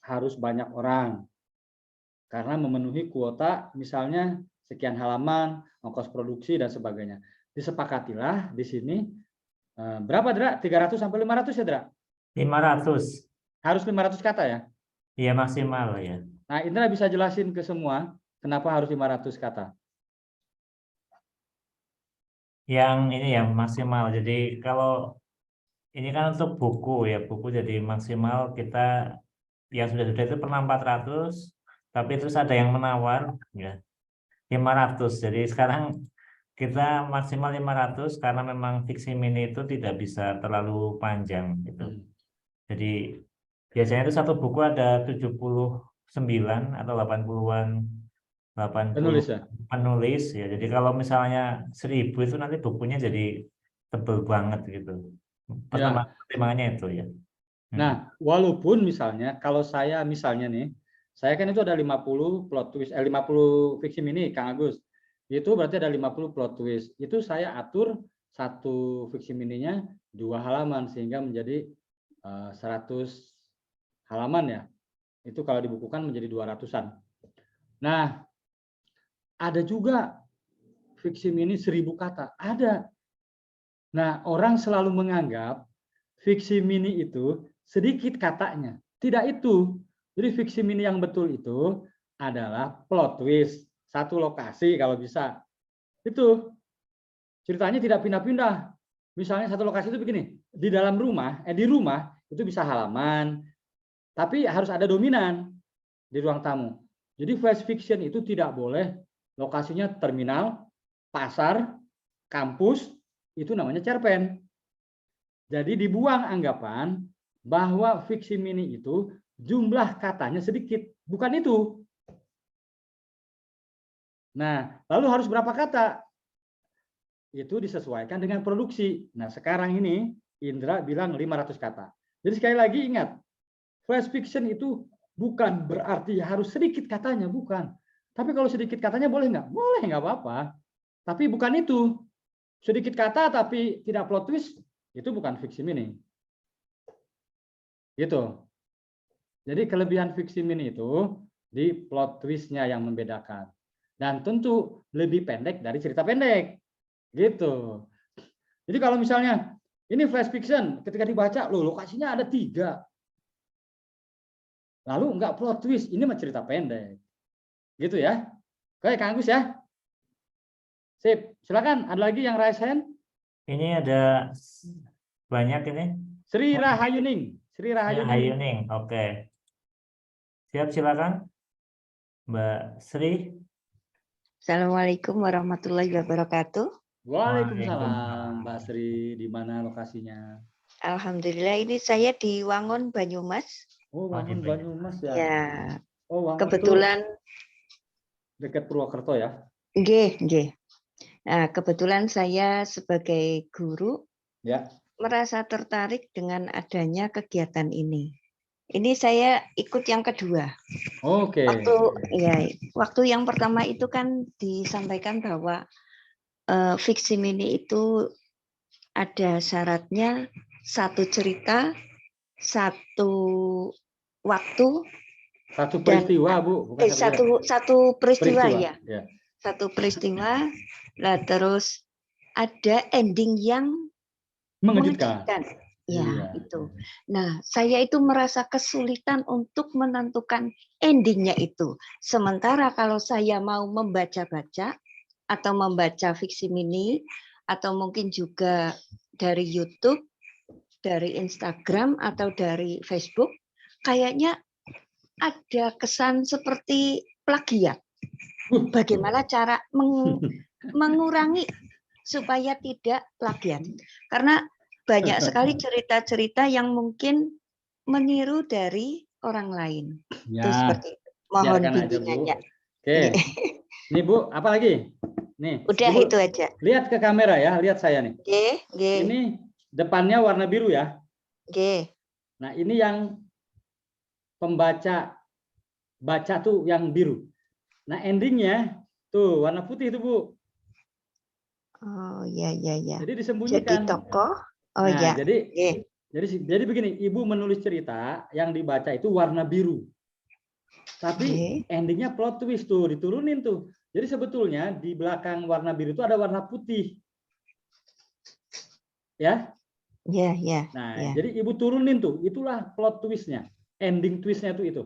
harus banyak orang. Karena memenuhi kuota misalnya sekian halaman, ongkos produksi dan sebagainya. Disepakatilah di sini berapa, Dra? 300 sampai 500 ya, Dra? 500. Harus 500 kata ya? Iya, maksimal ya. Nah, Indra bisa jelasin ke semua kenapa harus 500 kata? Yang ini yang maksimal. Jadi kalau ini kan untuk buku ya, buku jadi maksimal kita yang sudah itu pernah 400, tapi terus ada yang menawar ya 500. Jadi sekarang kita maksimal 500 karena memang fiksi mini itu tidak bisa terlalu panjang gitu. Jadi biasanya itu satu buku ada 79 atau 80-an 80 Penulis ya? penulis ya. Jadi kalau misalnya 1000 itu nanti bukunya jadi tebel banget gitu. Ya. Pertimbangannya itu ya. Nah, walaupun misalnya kalau saya misalnya nih, saya kan itu ada 50 plot twist, 50 fiksi mini, Kang Agus. Itu berarti ada 50 plot twist. Itu saya atur satu fiksi mininya 2 halaman sehingga menjadi 100 halaman ya. Itu kalau dibukukan menjadi 200-an. Nah, ada juga fiksi mini 1000 kata. Ada. Nah, orang selalu menganggap fiksi mini itu sedikit katanya. Tidak itu. Jadi fiksi mini yang betul itu adalah plot twist, satu lokasi kalau bisa. Itu ceritanya tidak pindah-pindah. Misalnya satu lokasi itu begini, di dalam rumah, di rumah itu bisa halaman, tapi harus ada dominan di ruang tamu. Jadi flash fiction itu tidak boleh lokasinya terminal, pasar, kampus, itu namanya cerpen. Jadi dibuang anggapan bahwa fiksi mini itu jumlah katanya sedikit. Bukan itu. Nah, lalu harus berapa kata? Itu disesuaikan dengan produksi. Nah, sekarang ini Indra bilang 500 kata. Jadi sekali lagi ingat, flash fiction itu bukan berarti harus sedikit katanya, bukan. Tapi kalau sedikit katanya boleh nggak? Boleh, nggak apa-apa. Tapi bukan itu. Sedikit kata tapi tidak plot twist, itu bukan fiksi mini. Gitu. Jadi kelebihan fiksi mini itu di plot twistnya yang membedakan. Dan tentu lebih pendek dari cerita pendek. Gitu. Jadi kalau misalnya ini flash fiction, ketika dibaca, loh lokasinya ada 3. Lalu enggak plot twist, ini mah cerita pendek. Gitu ya. Oke, Kang Agus ya. Sip, silakan. Ada lagi yang raise hand? Ini ada banyak ini. Sri Rahayuning. Sri Rahayuning. Hayuning, oke. Siap, silakan. Mbak Sri. Assalamualaikum warahmatullahi wabarakatuh. Waalaikumsalam, Mbak Sri. Di mana lokasinya? Alhamdulillah ini saya di Wangun, Banyumas. Oh, Wangun Banyumas ya. Ya, Oh, Wangun kebetulan dekat Purwokerto ya. nggih, nggih. Nah, kebetulan saya sebagai guru Ya. merasa tertarik dengan adanya kegiatan ini. Ini saya ikut yang kedua. Oke. Waktu yang pertama itu kan disampaikan bahwa fiksi mini itu ada syaratnya 1 cerita, 1 waktu, Satu peristiwa, Bu. Bukan satu peristiwa ya. Ya. Satu peristiwa. Nah, terus ada ending yang Mengejutkan. Ya, Iya. itu. Nah, saya itu merasa kesulitan untuk menentukan endingnya itu. Sementara kalau saya mau membaca-baca atau membaca fiksi mini, atau mungkin juga dari YouTube, dari Instagram, atau dari Facebook, kayaknya ada kesan seperti plagiat. Bagaimana cara mengurangi supaya tidak plagiat? Karena banyak sekali cerita-cerita yang mungkin meniru dari orang lain. Ya, Itu seperti itu. Mohon biarkan aja, Bu. bimbingannya. Oke. Nih, Bu, apa lagi? Nih. Udah Bu, itu aja. lihat ke kamera ya, lihat saya nih. Oke. Ini depannya warna biru ya. Oke. Nah, ini yang pembaca baca tuh yang biru. Nah, endingnya tuh warna putih itu, Bu. Oh, ya. Jadi disembunyikan. Jadi tokoh. Oh nah, ya. jadi begini, Ibu menulis cerita yang dibaca itu warna biru. Tapi endingnya plot twist tuh, diturunin tuh. Jadi sebetulnya di belakang warna biru itu ada warna putih. Ya? Ya. Nah, jadi Ibu turunin tuh, itulah plot twistnya. Ending twistnya tuh itu.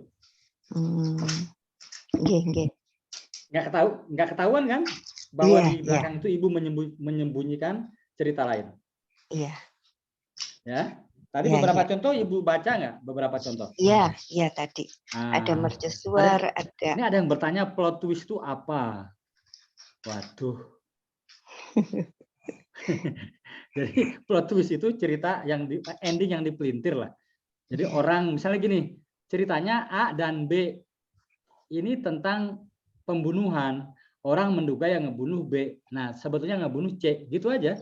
Nggih. Nggak ketahuan kan? Bahwa di Iya, belakang itu Ibu menyembunyikan cerita lain. Iya. Ya. Tadi Iya, beberapa iya. contoh Ibu baca nggak? Beberapa contoh. Iya tadi. Nah, Ada mercusuar, ada. Ini ada yang bertanya plot twist itu apa? Waduh. Jadi plot twist itu cerita yang ending yang dipelintir lah. Jadi orang misalnya gini, ceritanya A dan B ini tentang pembunuhan. Orang menduga yang ngebunuh B. Nah, sebetulnya ngebunuh C. Gitu aja.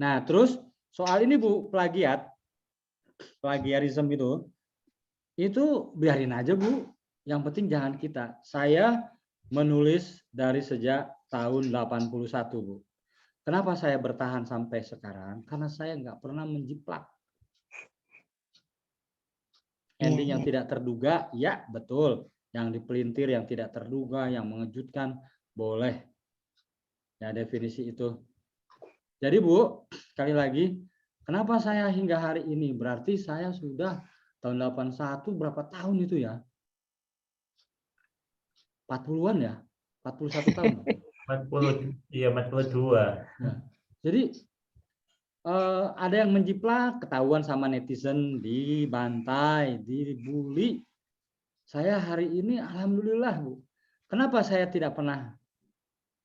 Nah, terus soal ini Bu, plagiarisme itu biarin aja Bu. Yang penting jangan kita. Saya menulis dari sejak tahun 81 Bu. Kenapa saya bertahan sampai sekarang? Karena saya nggak pernah menjiplak. Ending yang tidak terduga, ya betul. Yang dipelintir, yang tidak terduga, yang mengejutkan, boleh. Ya definisi itu. Jadi Bu, sekali lagi, kenapa saya hingga hari ini? Berarti saya sudah tahun 81 berapa tahun itu ya? 40-an ya? 41 tahun. 40, iya 42. Ya. Jadi ada yang menjiplak, ketahuan sama netizen, dibantai, dibully. Saya hari ini alhamdulillah, Bu. Kenapa saya tidak pernah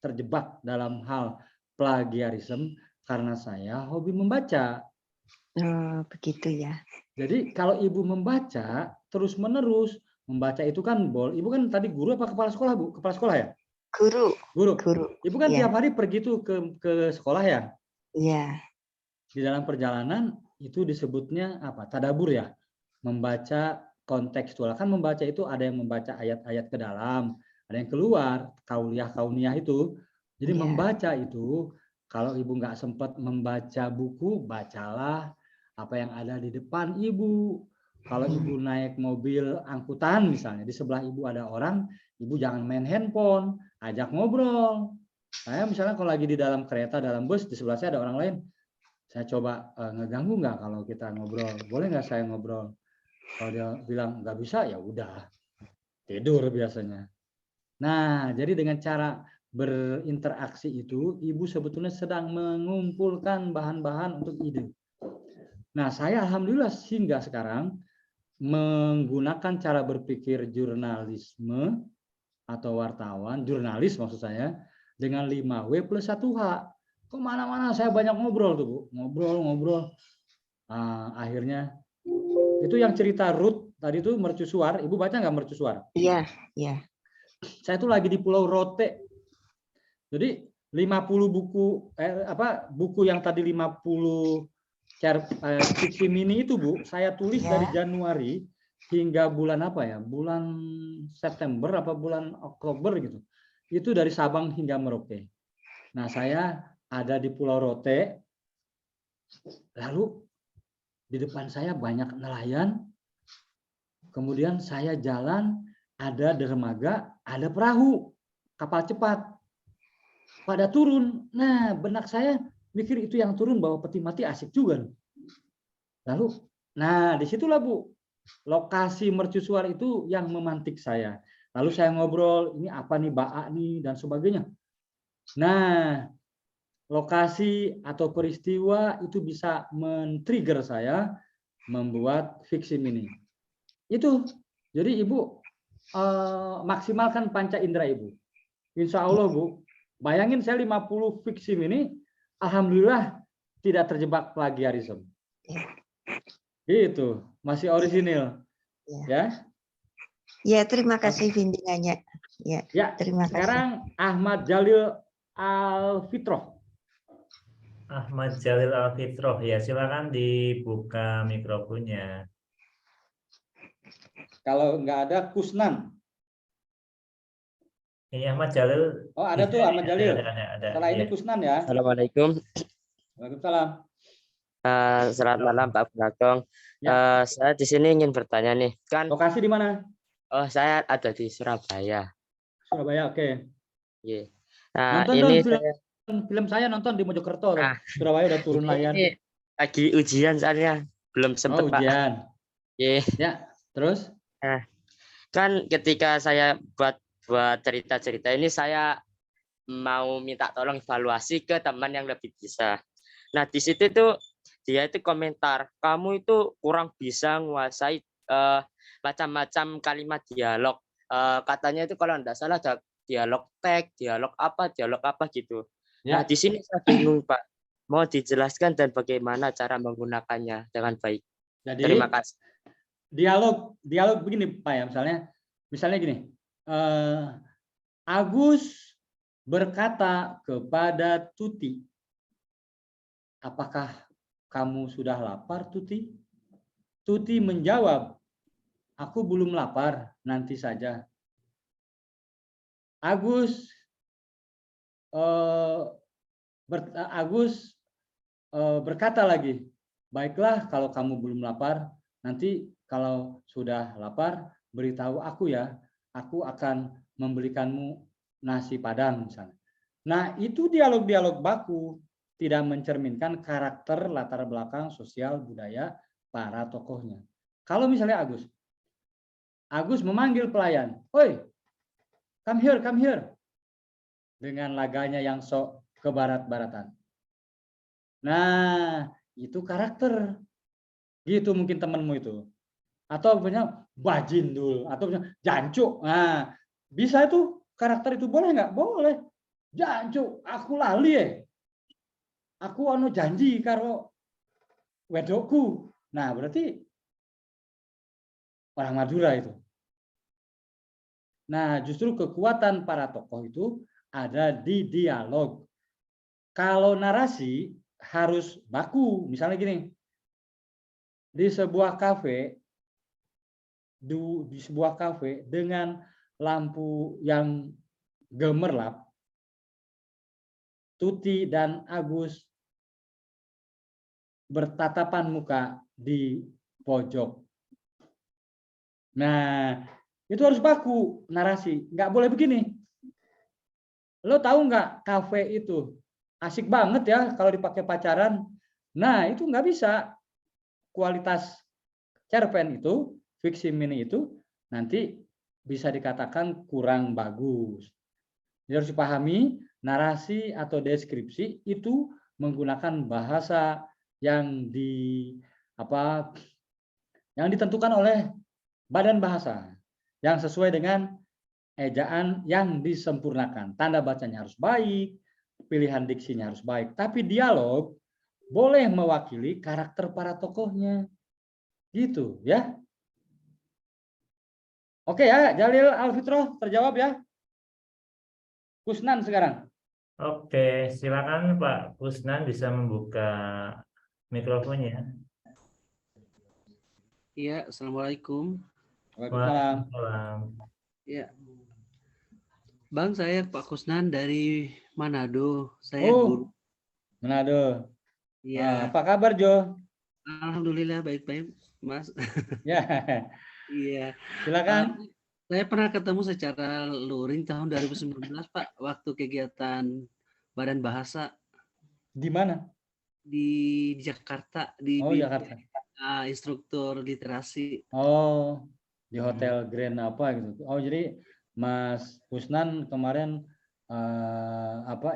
terjebak dalam hal plagiarisme? Karena saya hobi membaca. Oh, begitu ya. Jadi kalau Ibu membaca terus-menerus, membaca itu kan Ibu kan tadi guru apa kepala sekolah, Bu? Kepala sekolah ya? Guru, Guru. guru. Ibu kan Iya. tiap hari pergi tuh ke sekolah ya? Iya. Di dalam perjalanan itu disebutnya apa? Tadabur ya. Membaca kontekstual. Kan membaca itu ada yang membaca ayat-ayat ke dalam, ada yang keluar, kauniyah itu. Jadi Iya. membaca itu, kalau Ibu nggak sempat membaca buku, bacalah apa yang ada di depan Ibu. Kalau Ibu naik mobil angkutan misalnya, di sebelah Ibu ada orang, Ibu jangan main handphone, ajak ngobrol. Saya misalnya kalau lagi di dalam kereta, dalam bus, di sebelah saya ada orang lain, saya coba ngeganggu nggak kalau kita ngobrol? Boleh nggak saya ngobrol? Kalau dia bilang nggak bisa, ya udah tidur biasanya. Nah, jadi dengan cara berinteraksi itu, Ibu sebetulnya sedang mengumpulkan bahan-bahan untuk ide. Nah, saya alhamdulillah hingga sekarang menggunakan cara berpikir jurnalisme atau wartawan, jurnalis maksud saya, dengan 5W plus 1H. Kemana-mana saya banyak ngobrol tuh, Bu. Ngobrol. Nah, akhirnya itu yang cerita Ruth tadi tuh mercusuar. Ibu baca nggak mercusuar? Iya, iya. Saya tuh lagi di Pulau Rote. Jadi 50 buku buku yang tadi 50 fiksi mini itu, Bu, saya tulis Ya. dari Januari hingga bulan apa ya? Bulan September apa bulan Oktober gitu. Itu dari Sabang hingga Merauke. Nah, saya ada di Pulau Rote. Lalu di depan saya banyak nelayan. Kemudian saya jalan, ada dermaga, ada perahu, kapal cepat. Pada turun. Nah, benak saya mikir itu yang turun bawa peti mati asik juga. Lalu, nah disitulah, Bu, lokasi mercusuar itu yang memantik saya. Lalu saya ngobrol, ini apa nih, baa nih, dan sebagainya. Nah, lokasi atau peristiwa itu bisa men-trigger saya membuat fiksi mini. Itu. Jadi Ibu maksimalkan panca indera Ibu. Insya Allah, Bu. Bayangin saya 50 fiksi mini, alhamdulillah tidak terjebak plagiarisme. Itu masih orisinil. Ya. Ya, terima kasih bimbingannya. Ya, terima kasih. Sekarang Ahmad Jalil Alfitroh. Ahmad Jalil Alfitroh, ya silakan dibuka mikrofonnya. Kalau nggak ada Kusnan. Ini Ahmad Jalil. Oh, ada tuh Ahmad Jalil. Ada. Setelah ini Kusnan ya. Assalamualaikum. Waalaikumsalam. Selamat malam Pak Bagong. Ya. Saya di sini ingin bertanya nih, kan? Lokasi di mana? Oh, saya ada di Surabaya. Surabaya, oke. Yeah. Nah, Nonton ini dong film saya nonton di Mojokerto. Surabaya udah turun layan. Ini lagi ujian soalnya belum sempat, Pak. Ujian. Yeah. Ya, terus? Nah, kan ketika saya buat cerita-cerita ini, saya mau minta tolong evaluasi ke teman yang lebih bisa. Nah, di situ tuh dia itu komentar, kamu itu kurang bisa menguasai macam-macam kalimat dialog. Katanya itu kalau tidak salah ada dialog teks, dialog apa gitu. Ya. Nah, di sini saya bingung, Pak. Mau dijelaskan dan bagaimana cara menggunakannya dengan baik. Jadi, terima kasih. Dialog begini, Pak ya, misalnya gini. Agus berkata kepada Tuti, apakah kamu sudah lapar, Tuti? Tuti menjawab, aku belum lapar, nanti saja. Agus berkata lagi, baiklah kalau kamu belum lapar, nanti kalau sudah lapar, beritahu aku ya, aku akan membelikanmu nasi padang misalnya. Nah, itu dialog-dialog baku, tidak mencerminkan karakter latar belakang sosial budaya para tokohnya. Kalau misalnya Agus memanggil pelayan, "Oi, come here," dengan laganya yang sok kebarat-baratan. Nah, itu karakter. Gitu mungkin temanmu itu. Atau punya bajindul, atau punya jancuk. Nah, bisa itu karakter itu boleh nggak? Boleh. Jancuk, aku lali ya. Aku anu janji karo wedokku. Nah, berarti orang Madura itu. Nah, justru kekuatan para tokoh itu ada di dialog. Kalau narasi harus baku. Misalnya gini, di sebuah kafe, dengan lampu yang gemerlap, Tuti dan Agus bertatapan muka di pojok. Nah, itu harus baku narasi. Nggak boleh begini. Lo tahu nggak kafe itu asik banget ya kalau dipakai pacaran. Nah, itu nggak bisa. Kualitas cerpen itu, fiksi mini itu nanti bisa dikatakan kurang bagus. Jadi harus dipahami narasi atau deskripsi itu menggunakan bahasa yang yang ditentukan oleh badan bahasa yang sesuai dengan ejaan yang disempurnakan. Tanda bacanya harus baik, pilihan diksinya harus baik. Tapi dialog boleh mewakili karakter para tokohnya. Gitu ya. Oke ya, Jalil Alfitroh terjawab ya. Kusnan sekarang. Oke, silakan Pak Kusnan bisa membuka mikrofonnya. Iya, assalamualaikum. Waalaikumsalam. Waalaikumsalam. Ya, Bang, saya Pak Kusnan dari Manado. Saya guru. Manado. Iya, Apa kabar Jo? alhamdulillah baik-baik, Mas. Ya, Iya. silakan. Saya pernah ketemu secara luring tahun 2019, Pak, waktu kegiatan Badan Bahasa Di mana? di Jakarta di Oh, Jakarta. instruktur literasi. Oh, di Hotel Grand apa gitu. Oh, jadi Mas Kusnan kemarin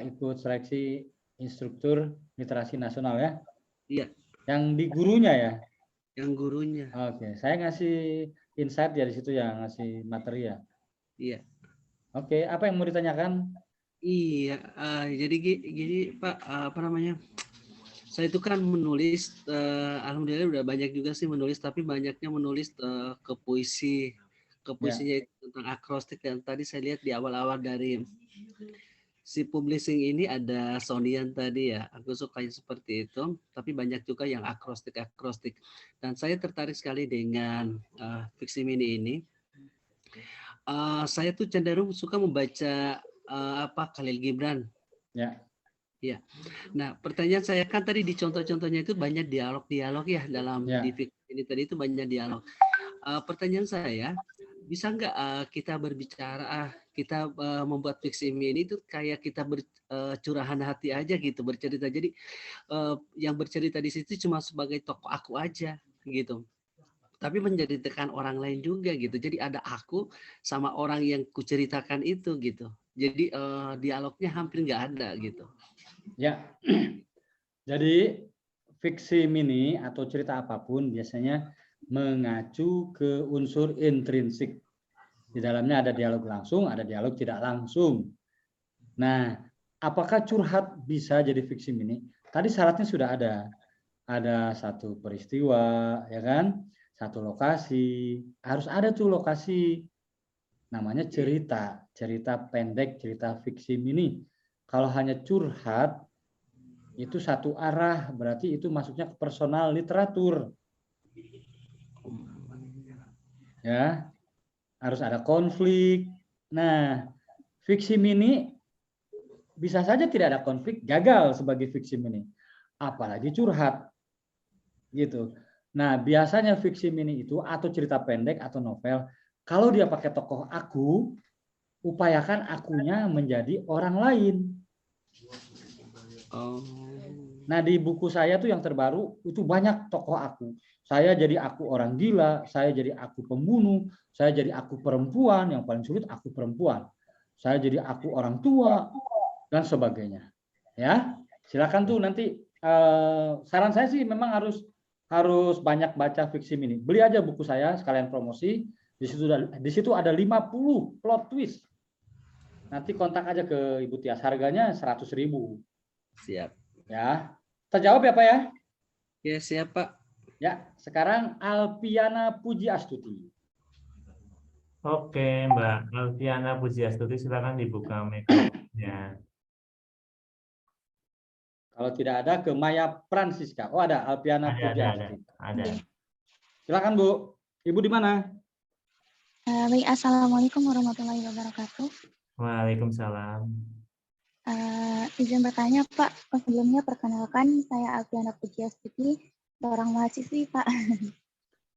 ikut seleksi instruktur literasi nasional ya? Iya, Yang di gurunya ya? yang gurunya. Oke, saya ngasih insight dari situ ya, ngasih materi ya. Iya. Oke, apa yang mau ditanyakan? Iya, jadi gini Pak, apa namanya? Saya itu kan menulis, alhamdulillah udah banyak juga sih menulis, tapi banyaknya menulis ke puisi, puisinya itu tentang akrostik. Dan tadi saya lihat di awal-awal dari si publishing ini ada Sonian tadi ya, aku sukanya seperti itu, tapi banyak juga yang akrostik. Dan saya tertarik sekali dengan fiksi mini ini. Saya tuh cenderung suka membaca Khalil Gibran. Ya. Ya. Nah, pertanyaan saya kan tadi di contoh-contohnya itu banyak dialog-dialog ya dalam di fiksi ini tadi itu banyak dialog. Pertanyaan saya, bisa nggak kita berbicara, kita membuat fiksi ini itu kayak kita curahan hati aja gitu, bercerita. Jadi yang bercerita di situ cuma sebagai tokoh aku aja gitu. Tapi menceritakan orang lain juga gitu. Jadi ada aku sama orang yang kuceritakan itu gitu. Jadi dialognya hampir nggak ada gitu. Ya. Jadi fiksi mini atau cerita apapun biasanya mengacu ke unsur intrinsik. Di dalamnya ada dialog langsung, ada dialog tidak langsung. Nah, apakah curhat bisa jadi fiksi mini? Tadi syaratnya sudah ada. Ada satu peristiwa, ya kan? Satu lokasi. Harus ada tuh lokasi. Namanya cerita. Cerita pendek, cerita fiksi mini. Kalau hanya curhat, itu satu arah. Berarti itu masuknya ke personal literatur. Ya, harus ada konflik. Nah, fiksi mini bisa saja tidak ada konflik, gagal sebagai fiksi mini. Apalagi curhat. Gitu. Nah, biasanya fiksi mini itu atau cerita pendek atau novel, kalau dia pakai tokoh aku, upayakan akunya menjadi orang lain. Nah, di buku saya tuh yang terbaru itu banyak tokoh aku. Saya jadi aku orang gila, saya jadi aku pembunuh, saya jadi aku perempuan, yang paling sulit aku perempuan. Saya jadi aku orang tua dan sebagainya. Ya, silakan tuh nanti saran saya sih memang harus banyak baca fiksi mini. Beli aja buku saya sekalian promosi. Di situ ada 50 plot twist. Nanti kontak aja ke Ibu Tias, harganya 100.000. Siap. Ya, terjawab ya Pak ya? Ya, siap Pak. Ya, sekarang Alpiana Pujiastuti. Oke, Mbak Alfiana Pujiastuti, silakan dibuka mikrofonnya. Kalau tidak ada ke Maya Francisca. Oh ada Alpiana Pujiastuti. Ada. Silakan Bu. Ibu di mana? Baik, Assalamualaikum warahmatullahi wabarakatuh. Waalaikumsalam. Izin bertanya Pak, sebelumnya perkenalkan saya Alfiana Pujiastuti, seorang mahasiswi Pak.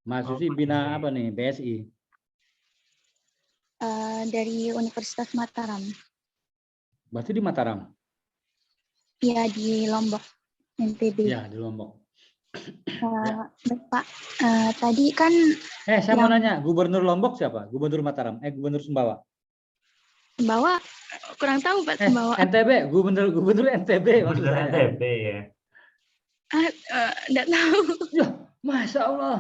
Mahasiswi bina apa nih? BSI. Dari Universitas Mataram. Berarti di Mataram? Iya, di Lombok, NTB. Iya, di Lombok. Baik Pak, tadi kan Saya mau nanya, Gubernur Lombok siapa? Gubernur Mataram? Gubernur Sumbawa? Sumbawa, kurang tahu Pak Sumbawa. NTB, Gubernur NTB maksud Gubernur saya. NTB ya. Enggak tahu. Ya, Masya Allah.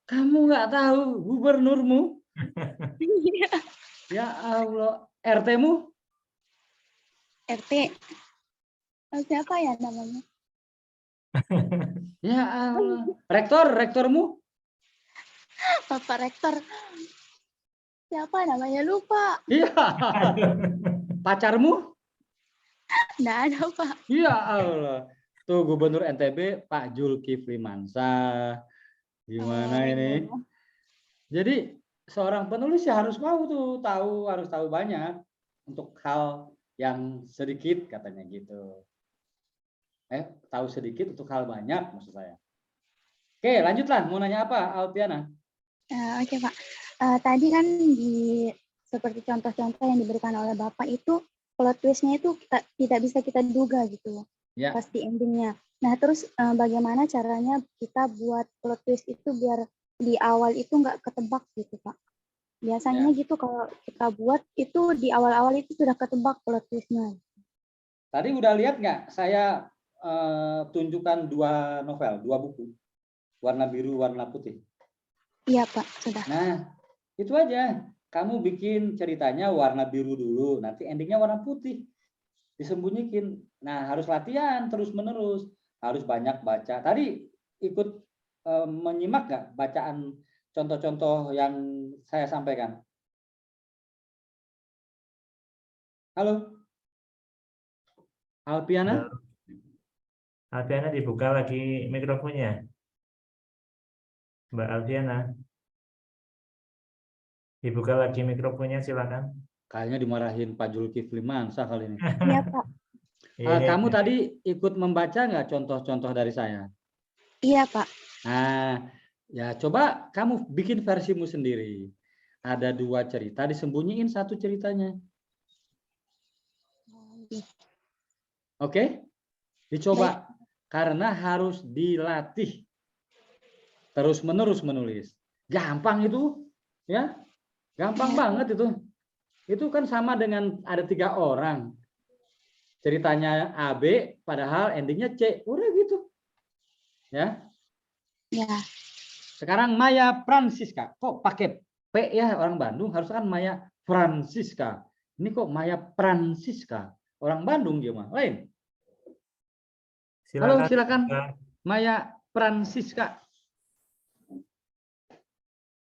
Kamu nggak tahu gubernurmu? Iya. Ya Allah. RT-mu? RT. Siapa ya namanya? Ya Allah. Rektormu? Bapak Rektor. Siapa namanya? Lupa. Iya. Pacarmu? Enggak ada Pak. Ya Allah. Tuh Gubernur NTB Pak Zulkifli Mansyah. Gimana ini? Iya. Jadi seorang penulis ya harus harus tahu banyak untuk hal yang sedikit katanya gitu. Tahu sedikit untuk hal banyak maksud saya. Oke, lanjutlah. Mau nanya apa, Alpiana? Oke Pak. Tadi kan seperti contoh-contoh yang diberikan oleh Bapak itu plot twist-nya itu tidak bisa kita duga gitu. Ya. Pasti endingnya. Nah terus bagaimana caranya kita buat plot twist itu biar di awal itu nggak ketebak gitu Pak? Biasanya gitu kalau kita buat itu di awal-awal itu sudah ketebak plot twist-nya. Tadi udah lihat nggak saya tunjukkan 2 novel, 2 buku. Warna biru, warna putih. Iya Pak, sudah. Nah, itu aja. Kamu bikin ceritanya warna biru dulu, nanti endingnya warna putih. Disembunyikin. Nah, harus latihan terus-menerus. Harus banyak baca. Tadi ikut menyimak nggak bacaan contoh-contoh yang saya sampaikan? Halo? Alpiana? Alfiana dibuka lagi mikrofonnya. Mbak Alfiana. Dibuka lagi mikrofonnya, silakan. Kayaknya dimarahin Pak Zulkifli Mansyah kali ini. Iya Pak. Kamu tadi ikut membaca nggak contoh-contoh dari saya? Iya Pak. Nah, ya coba kamu bikin versimu sendiri. Ada 2 cerita, disembunyiin 1 ceritanya. Oke? Dicoba. Karena harus dilatih. Terus-menerus menulis. Gampang itu. Ya, gampang banget itu. Itu kan sama dengan ada 3 orang. Ceritanya AB, padahal endingnya C. Udah gitu. Ya. Ya. Sekarang Maya Francisca. Kok pakai P ya orang Bandung? Harus kan Maya Francisca. Ini kok Maya Francisca? Orang Bandung gimana? Lain. Halo, silakan. Maya Francisca.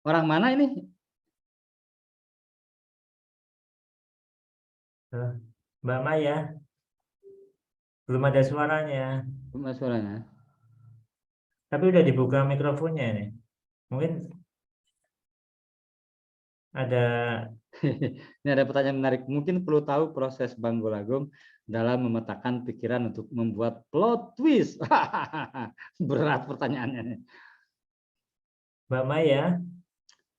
Orang mana ini? Mbak Maya. Belum ada suaranya. Belum ada suaranya. Tapi udah dibuka mikrofonnya ini. Mungkin ada. Ini ada pertanyaan menarik. Mungkin perlu tahu proses Bang Golagong dalam memetakan pikiran untuk membuat plot twist. Berat pertanyaannya. Mbak Maya.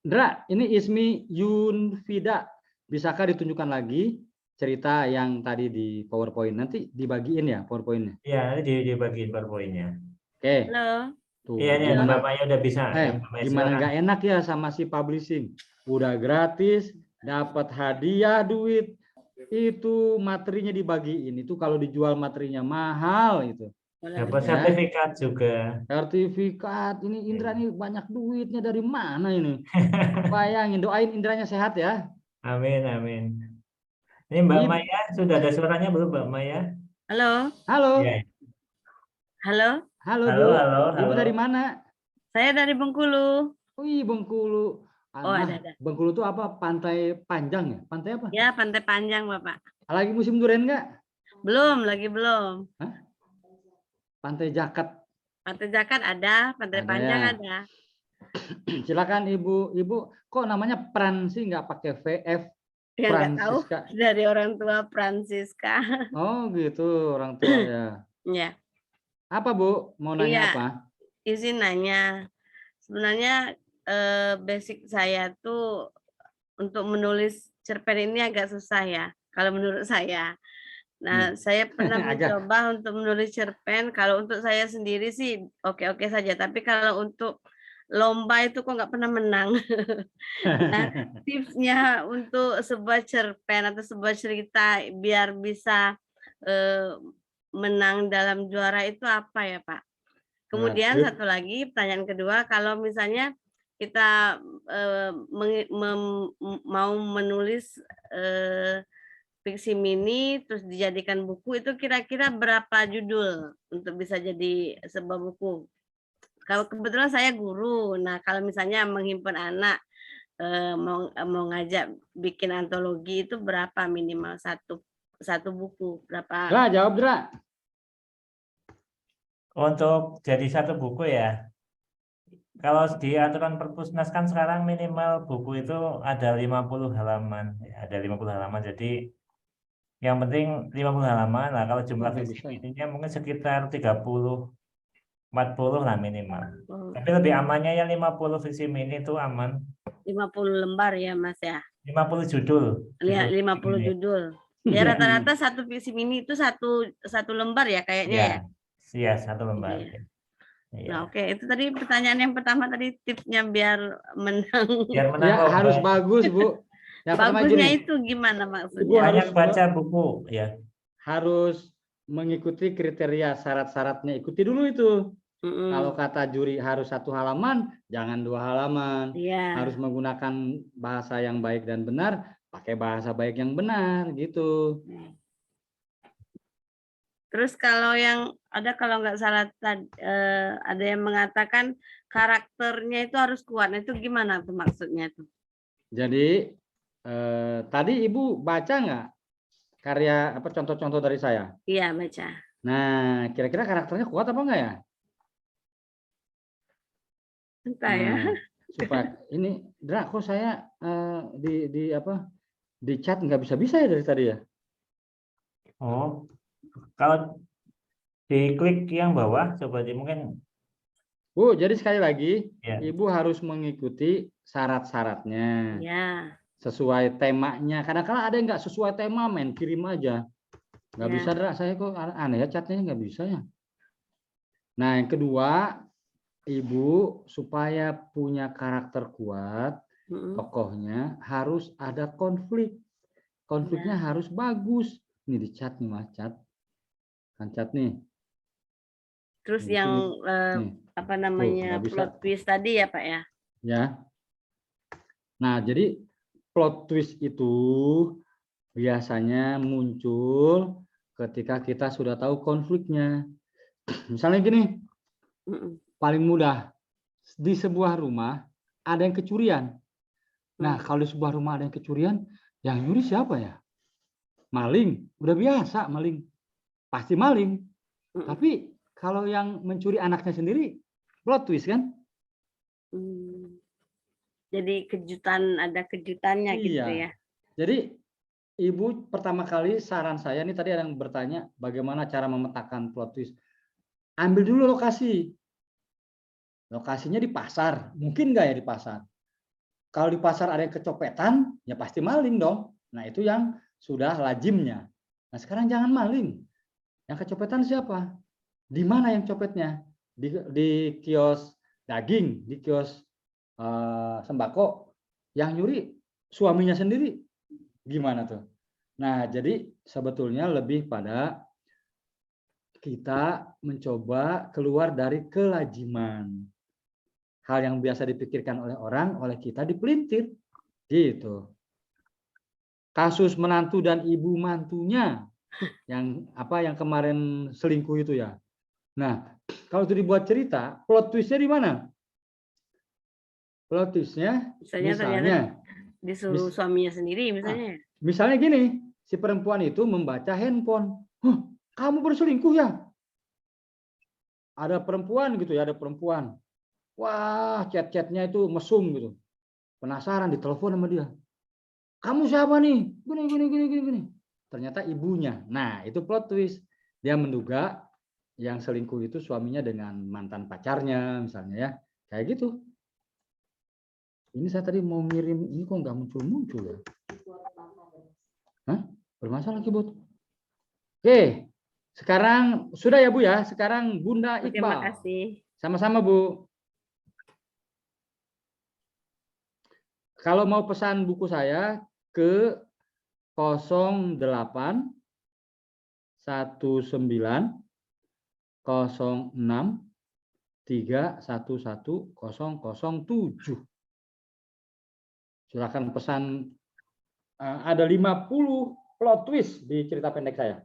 Ndra, ini Ismi Yunfida. Bisakah ditunjukkan lagi cerita yang tadi di PowerPoint? Nanti dibagiin ya PowerPoint-nya? Iya, nanti dibagiin PowerPoint-nya. Oke. Halo. Tuh, Iya nih, gimana? Mbak Maya udah bisa. Ya, Mbak Maya, Gimana silakan. nggak enak ya sama si publishing? Udah gratis, dapat hadiah duit, itu materinya dibagiin. Itu kalau dijual materinya mahal itu. Dapat Ya. sertifikat juga. Sertifikat, ini Indra nih banyak duitnya dari mana ini? Bayangin, doain Indranya sehat ya. Amin, amin. Ini Mbak Ib- Maya sudah ada suaranya belum, Mbak Maya? Halo, Halo, Iya. halo. halo Halo, Bu. halo, Ibu halo. dari mana? Saya dari Bengkulu. Wih, Bengkulu. Oh, Nah, ada. Bengkulu itu apa? Pantai Panjang ya? Pantai apa? Ya, Pantai Panjang, Bapak. Lagi musim durian nggak? Lagi belum. Pantai Jakat. Pantai Jakat ada, Pantai Ada Panjang ya. ada. Silakan Ibu. Ibu, kok namanya Pransi nggak pakai VF? Ya nggak tahu, Francisca. dari orang tua Francisca. Oh gitu, orang tua ya. Ya, Apa Bu? Mau nanya Iya. apa? izin nanya. Sebenarnya basic saya tuh untuk menulis cerpen ini agak susah ya, kalau menurut saya. Nah, saya pernah Agak. mencoba untuk menulis cerpen. Kalau untuk saya sendiri sih oke-oke saja. Tapi kalau untuk lomba itu kok nggak pernah menang. Nah, tipsnya untuk sebuah cerpen atau sebuah cerita biar bisa menang dalam juara itu apa ya, Pak? Kemudian tips. satu lagi, pertanyaan kedua, kalau misalnya kita mau menulis fiksi mini terus dijadikan buku, itu kira-kira berapa judul untuk bisa jadi sebuah buku? Kalau kebetulan saya guru, nah kalau misalnya menghimpun anak mau ngajak bikin antologi itu berapa minimal satu buku berapa? Dra, jawab Dra. Untuk jadi satu buku ya. Kalau di aturan Perpusnas kan sekarang minimal buku itu ada 50 halaman. Ya, ada 50 halaman. Jadi yang penting 50 halaman. Nah, kalau jumlah Nggak fiksi bisa ya? mininya mungkin sekitar 30 40 lah minimal. Oh, Tapi lebih amannya ya 50 fiksi mini itu aman. 50 lembar ya Mas ya? 50 judul. Lihat 50 mini. judul. Ya rata-rata satu fiksi mini itu satu lembar ya kayaknya ya. Iya, satu lembar. Iya. Iya. Nah, oke, itu tadi pertanyaan yang pertama tadi tipsnya biar menang. Biar menang Ya lomba. harus bagus Bu. Yang pertama Bagusnya gini, itu gimana Ibu maksudnya? Banyak harus baca buku ya. harus mengikuti kriteria syarat-syaratnya. Ikuti dulu itu. Mm-mm. Kalau kata juri harus 1 halaman, jangan 2 halaman. Iya. Harus menggunakan bahasa yang baik dan benar, pakai bahasa baik yang benar gitu. Terus kalau yang ada, kalau nggak salah ada yang mengatakan karakternya itu harus kuat. Nah, itu gimana tuh maksudnya tuh? Jadi tadi Ibu baca nggak karya apa contoh-contoh dari saya? Iya, baca. Nah, kira-kira karakternya kuat apa enggak ya? Entah ya. Nah, supaya ini Dra, kok saya di chat nggak bisa-bisa ya dari tadi ya? Oh, kalau diklik yang bawah, coba mungkin. Bu, jadi sekali lagi, Ya. Ibu harus mengikuti syarat-syaratnya. Ya. Sesuai temanya. Kadang-kadang ada yang nggak sesuai tema, main kirim aja. Nggak Ya. bisa, Dra. Saya kok aneh ya chatnya nggak bisa ya. Nah, yang kedua, Ibu supaya punya karakter kuat, tokohnya harus ada konflik. Konfliknya harus bagus. Ini di chat nih, Mas, chat. Kan chat nih. Terus Nah, yang nih. apa namanya nggak bisa. plot twist tadi ya Pak ya? Ya. Nah, jadi plot twist itu biasanya muncul ketika kita sudah tahu konfliknya. Misalnya gini, paling mudah, di sebuah rumah ada yang kecurian. Nah, kalau di sebuah rumah ada yang kecurian, yang nyuri siapa ya? Maling, udah biasa maling. Pasti maling. Tapi kalau yang mencuri anaknya sendiri, plot twist kan? Jadi kejutan, ada kejutannya gitu ya. Jadi Ibu pertama kali saran saya, ini tadi ada yang bertanya bagaimana cara memetakan plot twist. Ambil dulu lokasi. Lokasinya di pasar. Mungkin nggak ya di pasar? Kalau di pasar ada yang kecopetan, ya pasti maling dong. Nah, itu yang sudah lazimnya. Nah, sekarang jangan maling. Yang kecopetan siapa? Di mana yang copetnya? di kios daging, di kios sembako, yang nyuri suaminya sendiri, gimana tuh? Nah, jadi sebetulnya lebih pada kita mencoba keluar dari kelaziman. Hal yang biasa dipikirkan oleh orang, oleh kita dipelintir, gitu. Kasus menantu dan ibu mantunya, yang kemarin selingkuh itu ya. Nah, kalau itu dibuat cerita, plot twistnya di mana? Plot twistnya, misalnya disuruh suaminya sendiri misalnya. Misalnya gini, si perempuan itu membaca handphone. Huh, kamu berselingkuh ya? Ada perempuan gitu ya, ada perempuan. Wah, chat-chatnya itu mesum gitu. Penasaran, ditelepon sama dia. Kamu siapa nih? Gini. Ternyata ibunya. Nah, itu plot twist. Dia menduga yang selingkuh itu suaminya dengan mantan pacarnya, misalnya ya. Kayak gitu. Ini saya tadi mau ngirim, ini kok nggak muncul-muncul ya? Hah? Bermasalah keyboard. Oke, sekarang sudah ya Bu ya. Sekarang Bunda Iqbal. Terima kasih. Sama-sama Bu. Kalau mau pesan buku saya ke 08 19 06 311 007. Silakan pesan. Ada 50 plot twist di cerita pendek saya.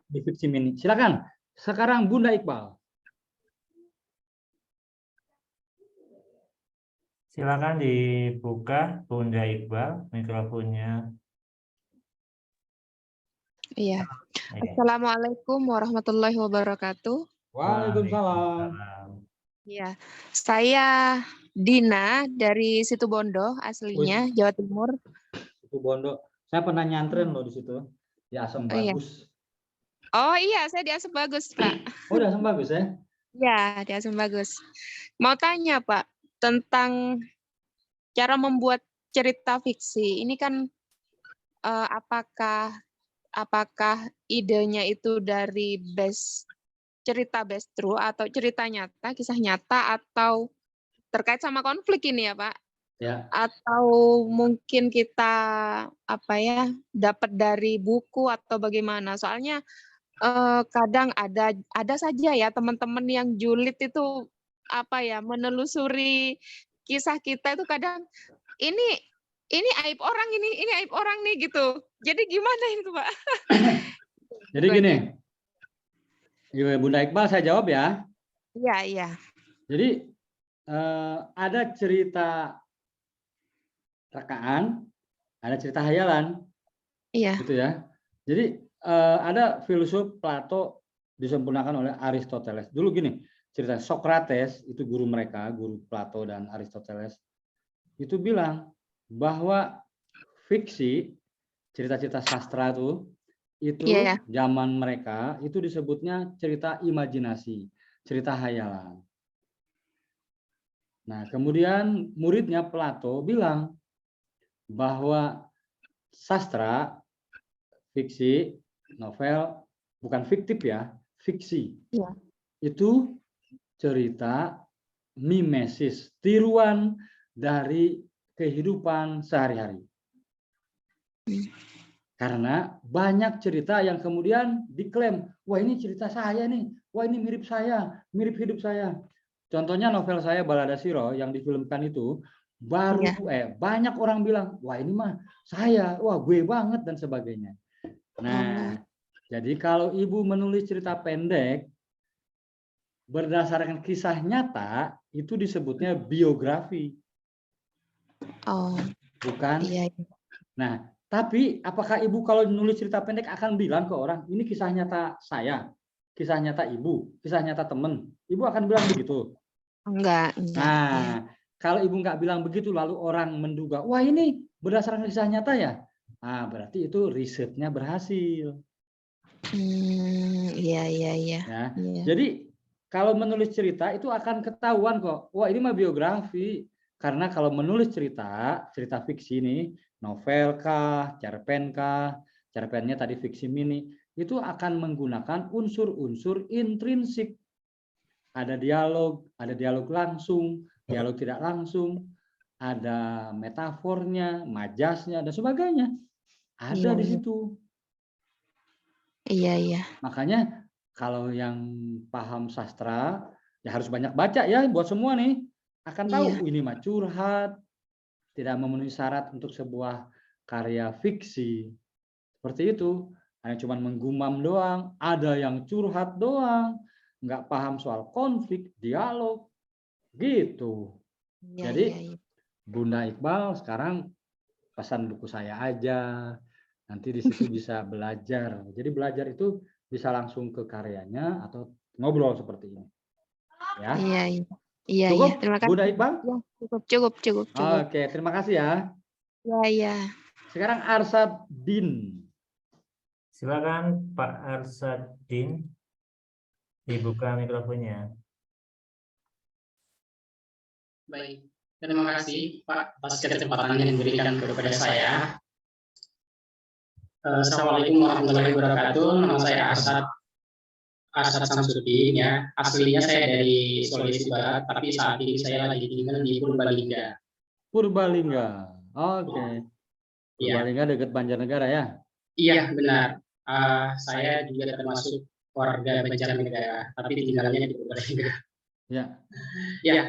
Di fiksi mini. Silakan. Sekarang Bunda Iqbal. Silakan dibuka Bunda Iqbal mikrofonnya. Iya. Ya. Assalamualaikum warahmatullahi wabarakatuh. Waalaikumsalam. Iya. Saya Dina dari Situbondo aslinya, Jawa Timur. Situbondo. Saya pernah nyantren loh di situ. Di Asam Bagus. Oh iya, saya di Asam Bagus, Pak. Oh, di Asam Bagus ya? Iya, di Asam Bagus. Mau tanya, Pak, tentang cara membuat cerita fiksi. Ini kan apakah idenya itu dari cerita based true atau cerita nyata, kisah nyata, atau terkait sama konflik ini ya Pak? Ya. Atau mungkin kita dapat dari buku atau bagaimana? Soalnya kadang ada saja ya teman-teman yang julid itu menelusuri kisah kita itu kadang ini aib orang, ini aib orang nih gitu. Jadi gimana itu Pak? Jadi gini, Bunda Iqbal saya jawab ya. Iya. Jadi ada cerita rekaan, ada cerita hayalan. Iya. Gitu ya. Jadi ada filsuf Plato disempurnakan oleh Aristoteles. Dulu gini, cerita Socrates itu guru mereka, guru Plato dan Aristoteles, itu bilang bahwa fiksi, cerita-cerita sastra itu zaman mereka itu disebutnya cerita imajinasi, cerita hayalan. Nah, kemudian muridnya Plato bilang bahwa sastra, fiksi, novel, bukan fiktif ya, fiksi. Ya. Itu cerita mimesis, tiruan dari kehidupan sehari-hari. Karena banyak cerita yang kemudian diklaim, wah ini cerita saya nih, wah ini mirip saya, mirip hidup saya. Contohnya novel saya Balada Siro yang difilmkan itu, banyak orang bilang, wah ini mah saya, wah gue banget dan sebagainya. Nah, jadi kalau ibu menulis cerita pendek berdasarkan kisah nyata, itu disebutnya biografi. Oh, bukan? Iya. Nah, tapi apakah ibu kalau nulis cerita pendek akan bilang ke orang, ini kisah nyata saya, kisah nyata ibu, kisah nyata temen? Ibu akan bilang begitu? Enggak. Nah, kalau ibu nggak bilang begitu, lalu orang menduga, wah ini berdasarkan kisah nyata ya? Nah, berarti itu risetnya berhasil. Iya. Ya. Jadi kalau menulis cerita itu akan ketahuan kok, wah ini mah biografi. Karena kalau menulis cerita fiksi ini, novel kah, cerpen kah, cerpennya tadi fiksi mini, itu akan menggunakan unsur-unsur intrinsik. ada dialog langsung, dialog tidak langsung, ada metafornya, majasnya, dan sebagainya. Ada di situ. Iya. Makanya kalau yang paham sastra, ya harus banyak baca ya buat semua nih. Akan tahu ini mah curhat, tidak memenuhi syarat untuk sebuah karya fiksi. Seperti itu. Hanya cuma menggumam doang, ada yang curhat doang, nggak paham soal konflik, dialog, gitu. Jadi Bunda Iqbal sekarang pesan buku saya aja, nanti di situ bisa belajar. Jadi belajar itu bisa langsung ke karyanya atau ngobrol seperti ini. Ya. Iya. Cukup, Terima kasih. Bunda Iqbal? Ya, cukup. Oke, terima kasih ya. Iya. Sekarang Arsadin. Silakan Pak Arsadin, dibuka mikrofonnya. Baik, terima kasih Pak atas kesempatan yang diberikan kepada saya. Assalamualaikum warahmatullahi wabarakatuh. Nama saya Arsad Samsudin ya. Aslinya saya dari Sulawesi Barat, tapi saat ini saya lagi tinggal di Purbalingga. Purbalingga, oke. Purbalingga dekat Banjarnegara ya? Iya, benar. Saya juga termasuk warga Banjarnegara, tapi tinggalnya di Purbalingga. Ya.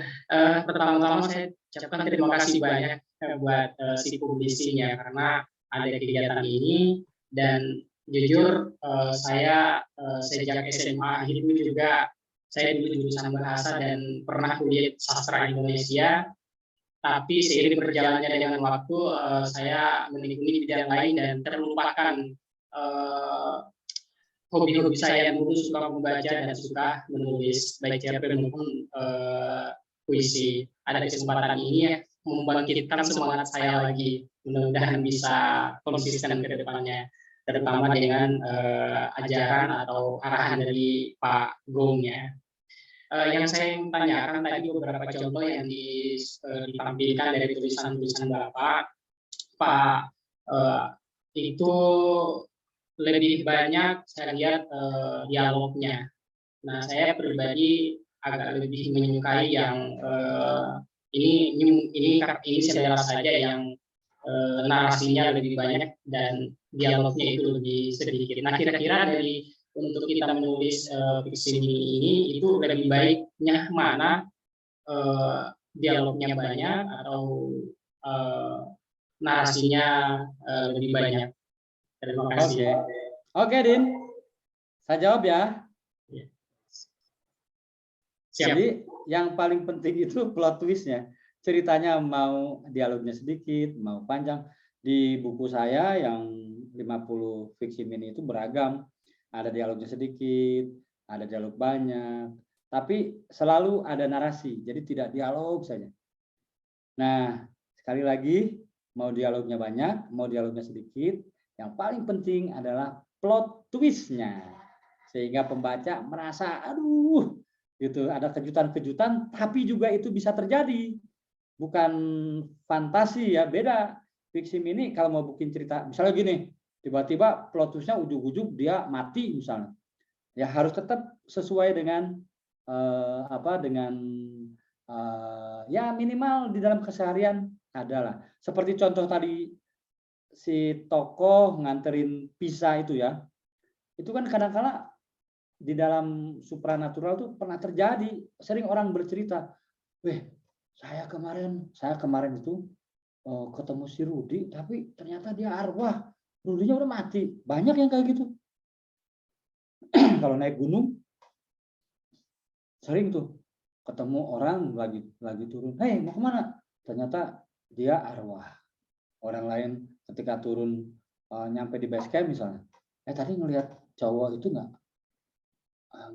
Pertama-tama saya ucapkan terima kasih banyak buat si publisinya karena ada kegiatan ini, dan jujur saya sejak SMA itu juga saya dulu jurusan bahasa dan pernah kuliah sastra Indonesia, tapi seiring berjalannya dengan waktu saya menekuni bidang lain dan terlupakan hobi-hobi saya yang dulu suka membaca dan suka menulis baik cerpen maupun puisi. Ada kesempatan ini ya membangkitkan semangat saya lagi, mudah-mudahan bisa konsisten ke depannya, terutama dengan ajaran atau arahan dari Pak Gong ya. Yang saya tanyakan tadi beberapa contoh yang ditampilkan dari tulisan-tulisan Bapak, itu lebih banyak saya lihat dialognya. Nah, saya pribadi agak lebih menyukai yang ini selera saja yang narasinya lebih banyak dan dialognya itu lebih sedikit. Nah, kira-kira dari untuk kita menulis fiksi ini itu lebih baiknya mana, dialognya banyak atau narasinya lebih banyak? Terima kasih. Oke, Din. Saya jawab ya. Siap. Jadi yang paling penting itu plot twistnya. Ceritanya mau dialognya sedikit, mau panjang. Di buku saya yang 50 fiksi mini itu beragam. Ada dialognya sedikit, ada dialog banyak. Tapi selalu ada narasi, jadi tidak dialog saja. Nah, sekali lagi, mau dialognya banyak, mau dialognya sedikit, yang paling penting adalah plot twistnya. Sehingga pembaca merasa, aduh, gitu, ada kejutan-kejutan, tapi juga itu bisa terjadi. Bukan fantasi ya, beda. Fiksi mini kalau mau bikin cerita, misalnya gini, tiba-tiba plot twistnya ujug-ujug dia mati misalnya. Ya harus tetap sesuai dengan ya minimal di dalam keseharian adalah. Seperti contoh tadi si tokoh nganterin pisah itu ya. Itu kan kadang-kala di dalam supranatural tuh pernah terjadi. Sering orang bercerita, saya kemarin itu ketemu si Rudi, tapi ternyata dia arwah. Rudinya udah mati. Banyak yang kayak gitu. Kalau naik gunung, sering tuh ketemu orang lagi turun. Hei, mau kemana? Ternyata dia arwah. Orang lain ketika turun nyampe di base camp misalnya. Tadi ngelihat cowok itu nggak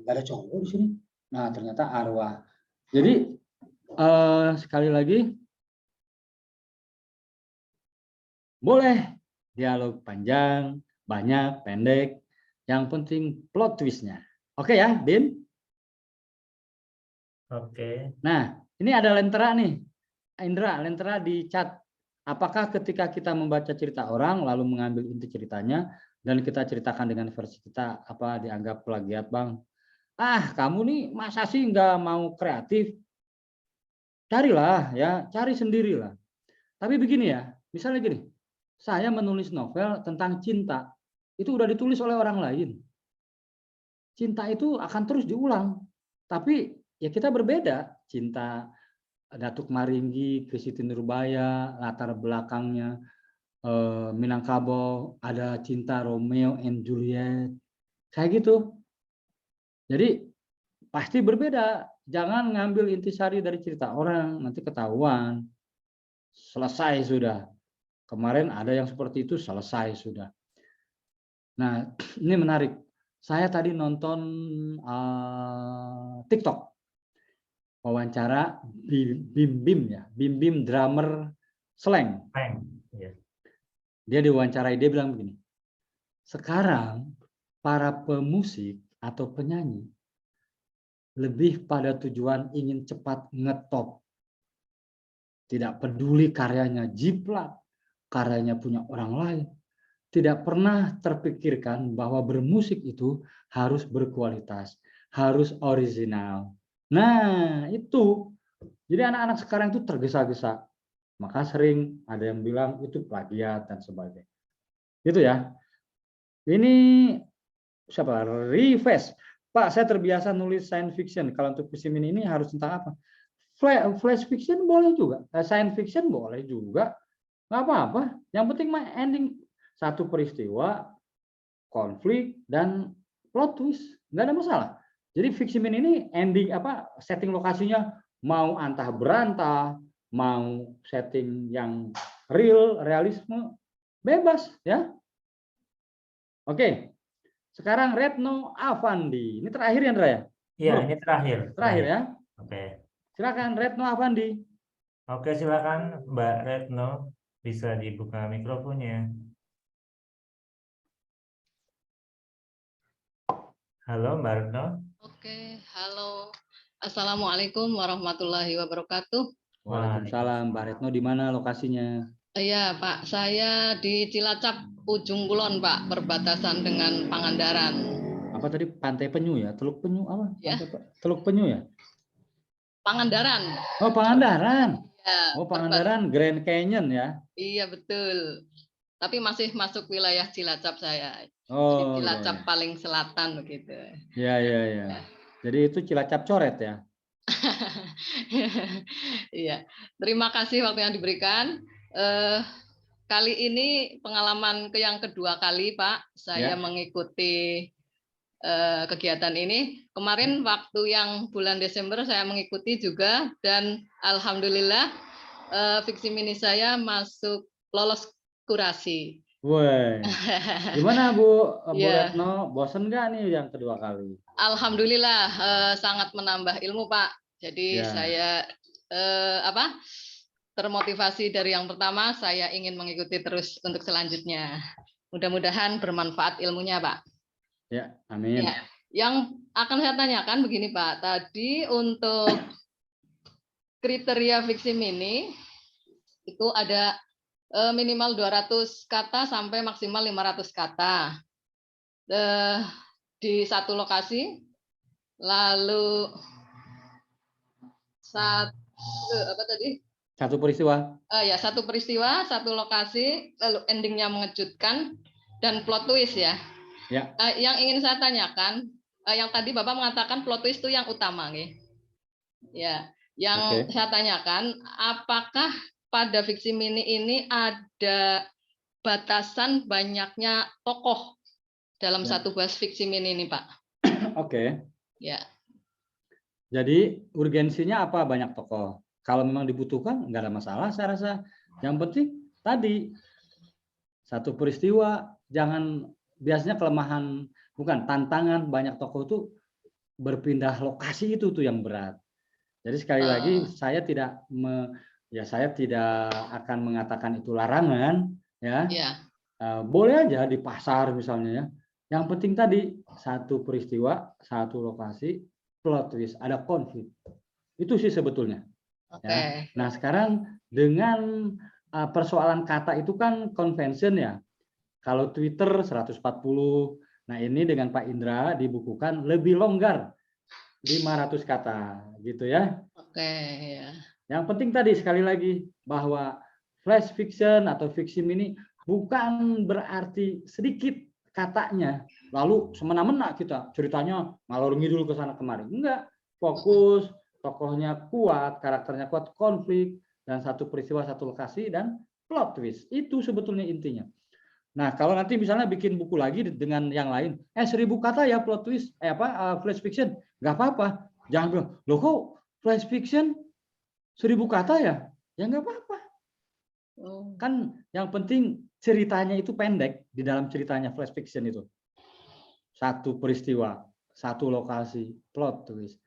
ada cowok di sini. Nah, ternyata arwah. Jadi sekali lagi, boleh dialog panjang, banyak, pendek. Yang penting plot twistnya. Oke ya, Din? Oke. Nah, ini ada lentera nih. Indra, lentera di chat. Apakah ketika kita membaca cerita orang, lalu mengambil inti ceritanya, dan kita ceritakan dengan versi kita, apa dianggap plagiat, Bang? kamu nih masa sih nggak mau kreatif? Carilah ya, cari sendirilah. Tapi begini ya, misalnya gini, saya menulis novel tentang cinta, itu udah ditulis oleh orang lain. Cinta itu akan terus diulang, tapi ya kita berbeda. Cinta Datuk Maringgi ke Siti Nurbaya, latar belakangnya Minangkabau, ada cinta Romeo and Juliet, kayak gitu. Jadi pasti berbeda. Jangan ngambil intisari dari cerita orang, nanti ketahuan. Selesai sudah. Kemarin ada yang seperti itu, selesai sudah. Nah, ini menarik. Saya tadi nonton TikTok. Wawancara Bim ya, Bim drummer slang. Dia diwawancarai, dia bilang begini. Sekarang para pemusik atau penyanyi lebih pada tujuan ingin cepat ngetop. Tidak peduli karyanya jiplak, karyanya punya orang lain. Tidak pernah terpikirkan bahwa bermusik itu harus berkualitas, harus original. Nah, itu. Jadi anak-anak sekarang itu tergesa-gesa. Maka sering ada yang bilang itu plagiat dan sebagainya. Gitu ya. Ini siapa? Rivest. Pak, saya terbiasa nulis science fiction. Kalau untuk visi mini ini harus tentang apa? Flash fiction boleh juga. Science fiction boleh juga. Nggak apa-apa. Yang penting mah ending. Satu peristiwa, konflik, dan plot twist. Nggak ada masalah. Jadi fiksi mini ini ending apa? Setting lokasinya mau antah berantah, mau setting yang realisme, bebas ya. Oke. Sekarang Retno Avandi. Ini terakhir ya, Andra ya? Iya, ini terakhir. Terakhir ya. Oke. Silakan Retno Avandi. Oke, silakan Mbak Retno, bisa dibuka mikrofonnya. Halo Mbak Retno. Oke, halo. Assalamualaikum warahmatullahi wabarakatuh. Waalaikumsalam. Mbak Retno di mana lokasinya? Iya Pak, saya di Cilacap, Ujung Kulon Pak, perbatasan dengan Pangandaran. Apa tadi, Pantai Penyu ya? Teluk Penyu apa? Ya. Teluk Penyu ya? Pangandaran. Oh, Pangandaran. Ya, Oh, Pangandaran, Grand Canyon ya? Iya betul. Tapi masih masuk wilayah Cilacap saya. Oh, Jadi Cilacap iya. paling selatan begitu. Ya. Jadi itu Cilacap coret ya? Iya. Terima kasih waktu yang diberikan. Kali ini pengalaman yang kedua kali Pak, saya mengikuti kegiatan ini. Kemarin waktu yang bulan Desember saya mengikuti juga dan alhamdulillah fiksi mini saya masuk lolos kurasi. Woi, gimana Bu Retno? Bosen nggak nih yang kedua kali? Alhamdulillah sangat menambah ilmu Pak. Jadi saya termotivasi dari yang pertama, saya ingin mengikuti terus untuk selanjutnya. Mudah-mudahan bermanfaat ilmunya Pak. Ya, amin. Ya. Yang akan saya tanyakan begini Pak, tadi untuk kriteria fiksi mini itu ada minimal 200 kata sampai maksimal 500 kata di satu lokasi, lalu satu peristiwa. Satu peristiwa, satu lokasi, lalu endingnya mengejutkan dan plot twist ya. Ya. Yang ingin saya tanyakan, yang tadi Bapak mengatakan plot twist itu yang utama, nih. Ya. Yang saya tanyakan, apakah pada fiksi mini ini ada batasan banyaknya tokoh dalam satu buah fiksi mini ini, Pak? Oke. Ya. Jadi urgensinya apa banyak tokoh? Kalau memang dibutuhkan, nggak ada masalah saya rasa. Yang penting tadi, satu peristiwa, jangan, biasanya kelemahan, bukan, tantangan banyak tokoh itu berpindah lokasi itu tuh yang berat. Jadi sekali lagi, saya tidak akan mengatakan itu larangan, ya. Boleh aja di pasar misalnya ya. Yang penting tadi, satu peristiwa, satu lokasi, plot twist, ada konflik. Itu sih sebetulnya. Ya. Nah sekarang dengan persoalan kata itu kan convention ya. Kalau Twitter 140, nah ini dengan Pak Indra dibukukan lebih longgar 500 kata, gitu ya. Oke, ya. Yang penting tadi sekali lagi bahwa flash fiction atau fiksi mini bukan berarti sedikit katanya, lalu semena-mena kita ceritanya ngalor ngidul ke sana kemari. Enggak, fokus, tokohnya kuat, karakternya kuat, konflik, dan satu peristiwa, satu lokasi, dan plot twist. Itu sebetulnya intinya. Nah, kalau nanti misalnya bikin buku lagi dengan yang lain, 1000 kata ya plot twist, flash fiction, nggak apa-apa. Jangan bilang, loh kok flash fiction 1000 kata ya? Ya nggak apa-apa. Kan yang penting ceritanya itu pendek di dalam ceritanya flash fiction itu. Satu peristiwa, satu lokasi, plot twist.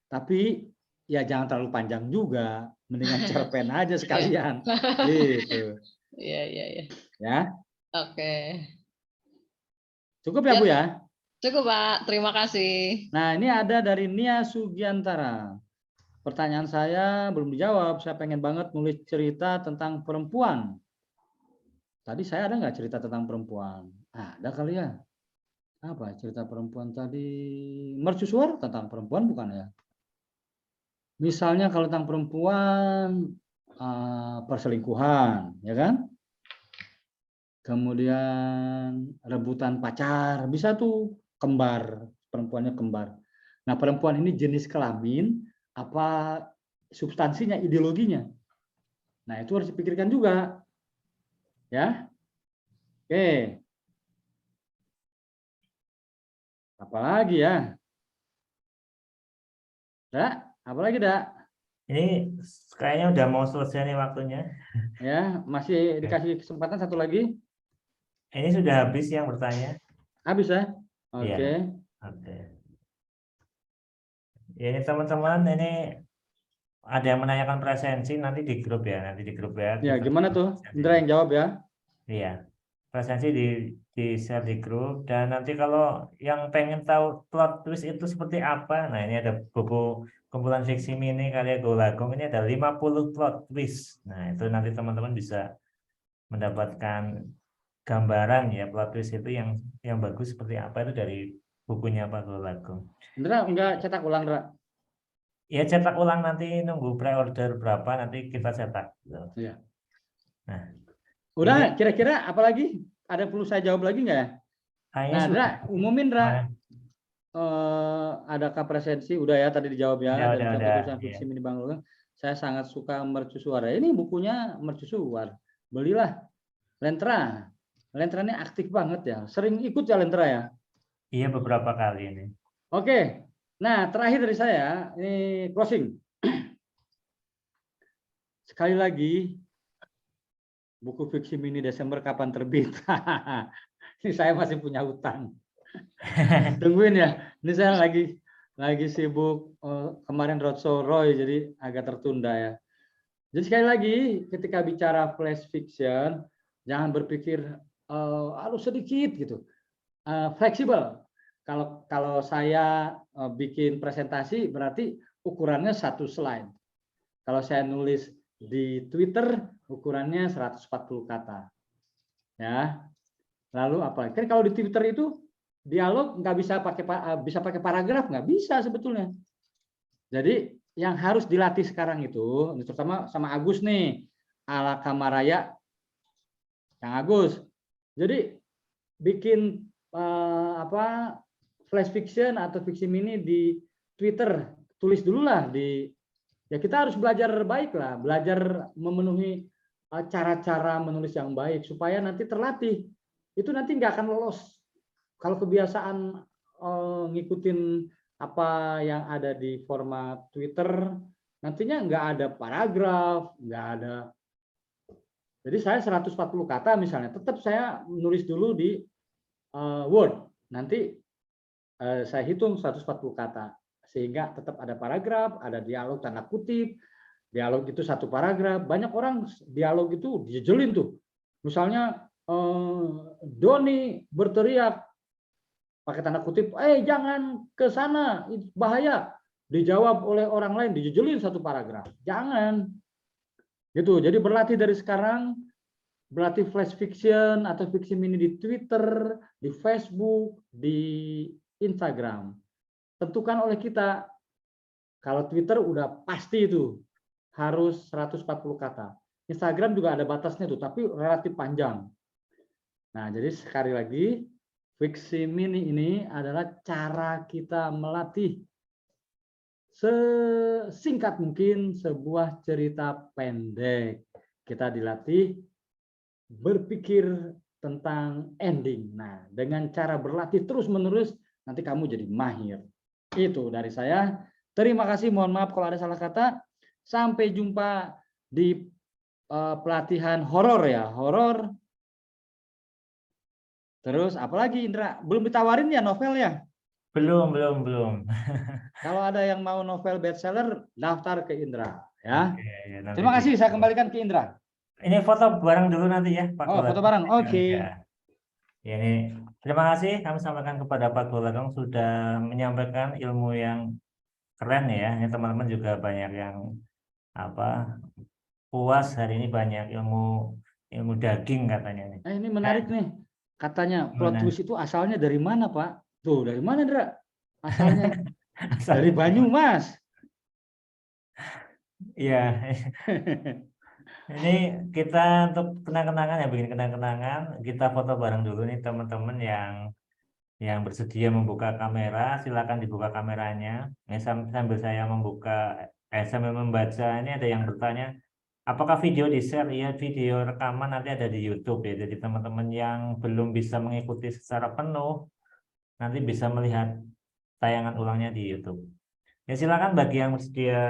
Tapi ya jangan terlalu panjang juga, mendingan cerpen aja sekalian. Gitu. Iya, iya, iya. Ya. Oke. Cukup ya, Bu ya? Cukup, Pak. Terima kasih. Nah, ini ada dari Nia Sugiantara. Pertanyaan saya belum dijawab. Saya pengen banget nulis cerita tentang perempuan. Tadi saya ada nggak cerita tentang perempuan? Ada kali ya. Apa cerita perempuan tadi? Mercusuar tentang perempuan bukan ya? Misalnya kalau tentang perempuan, perselingkuhan, ya kan? Kemudian rebutan pacar, bisa tuh kembar, perempuannya kembar. Nah, perempuan ini jenis kelamin, apa substansinya, ideologinya. Nah, itu harus dipikirkan juga. Ya. Oke. Apalagi ya? Dak, apalagi Dak? Ini kayaknya udah mau selesai nih waktunya. Ya, masih dikasih kesempatan satu lagi. Ini sudah habis yang bertanya. Habis ya? Oke. Iya. Oke. Ya, ini teman-teman, ini ada yang menanyakan presensi nanti di grup ya, nanti di grup ya. Ya, gimana tuh? Indra yang jawab ya. Iya. Presensi di share di grup, dan nanti kalau yang pengen tahu plot twist itu seperti apa, nah ini ada buku kumpulan fiksi mini karya Golagong, ini ada 50 plot twist. Nah, itu nanti teman-teman bisa mendapatkan gambaran ya plot twist itu yang bagus seperti apa, itu dari bukunya Pak Golagong. Indra enggak cetak ulang, Indra? Ya, cetak ulang nanti, nunggu pre-order berapa nanti kita cetak. Iya. Nah, udah, kira-kira apa lagi? Ada perlu saya jawab lagi nggak ya? Nah, Indra, umumin, Indra. Adakah presensi? Udah ya, tadi dijawab ya. Dari tulisan fiksi mini Bang Golagong. Saya sangat suka mercusuar. Ini bukunya mercusuar. Belilah. Lentra. Lentra ini aktif banget ya. Sering ikut ya Lentra ya? Iya, beberapa kali ini. Oke. Nah, terakhir dari saya, ini closing. Sekali lagi, buku fiksi mini Desember kapan terbit? Ini saya masih punya utang. Tungguin ya. Ini saya lagi sibuk kemarin roadshow Roy, jadi agak tertunda ya. Jadi sekali lagi, ketika bicara flash fiction, jangan berpikir harus sedikit gitu. Fleksibel. Kalau saya bikin presentasi berarti ukurannya 1 slide. Kalau saya nulis di Twitter ukurannya 140 kata. Ya. Lalu apa? Kan kalau di Twitter itu dialog nggak bisa pakai paragraf, nggak bisa sebetulnya. Jadi yang harus dilatih sekarang itu, terutama sama Agus nih, ala Kamaraya, Kang Agus. Jadi bikin flash fiction atau fiksi mini di Twitter, tulis dulu lah ya kita harus belajar baik lah, belajar memenuhi cara-cara menulis yang baik supaya nanti terlatih. Itu nanti nggak akan lolos. Kalau kebiasaan ngikutin apa yang ada di format Twitter, nantinya nggak ada paragraf, nggak ada. Jadi saya 140 kata misalnya, tetap saya nulis dulu di Word. Nanti saya hitung 140 kata. Sehingga tetap ada paragraf, ada dialog tanda kutip, dialog itu 1 paragraf. Banyak orang dialog itu dijejelin tuh. Misalnya Doni berteriak pakai tanda kutip, jangan ke sana, bahaya. Dijawab oleh orang lain, dijejelin 1 paragraf. Jangan. Gitu. Jadi berlatih dari sekarang, berlatih flash fiction atau fiksi mini di Twitter, di Facebook, di Instagram. Tentukan oleh kita Kalau Twitter udah pasti itu harus 140 kata. Instagram juga ada batasnya tuh, tapi relatif panjang. Nah, jadi sekali lagi, Fiksi Mini ini adalah cara kita melatih sesingkat mungkin sebuah cerita pendek. Kita dilatih berpikir tentang ending. Nah, dengan cara berlatih terus-menerus, nanti kamu jadi mahir. Itu dari saya. Terima kasih, mohon maaf kalau ada salah kata. Sampai jumpa di pelatihan horor ya, horor. Terus apalagi Indra? Belum ditawarin ya novel ya? Belum. Kalau ada yang mau novel bestseller, daftar ke Indra ya. Oke, ya, nanti Terima kasih, saya kembalikan ke Indra. Ini foto bareng dulu nanti ya, Pak Oh, Golagong. foto bareng. Oke. Ya, ini terima kasih kami sampaikan kepada Pak Golagong sudah menyampaikan ilmu yang keren ya. Ini teman-teman juga banyak yang puas hari ini, banyak ilmu daging katanya nih. Ini menarik nih. Katanya plot twist itu asalnya dari mana, Pak? Tuh, dari mana, Indra? Asalnya dari Banyumas. Iya. Ini kita untuk kenang-kenangan ya, bikin kenang-kenangan. Kita foto bareng dulu nih teman-teman yang bersedia membuka kamera, silakan dibuka kameranya. Ini sambil saya sambil membaca, ini ada yang bertanya, apakah video di-share? Iya, video rekaman nanti ada di YouTube ya. Jadi teman-teman yang belum bisa mengikuti secara penuh, nanti bisa melihat tayangan ulangnya di YouTube. Ya silakan bagi yang bersedia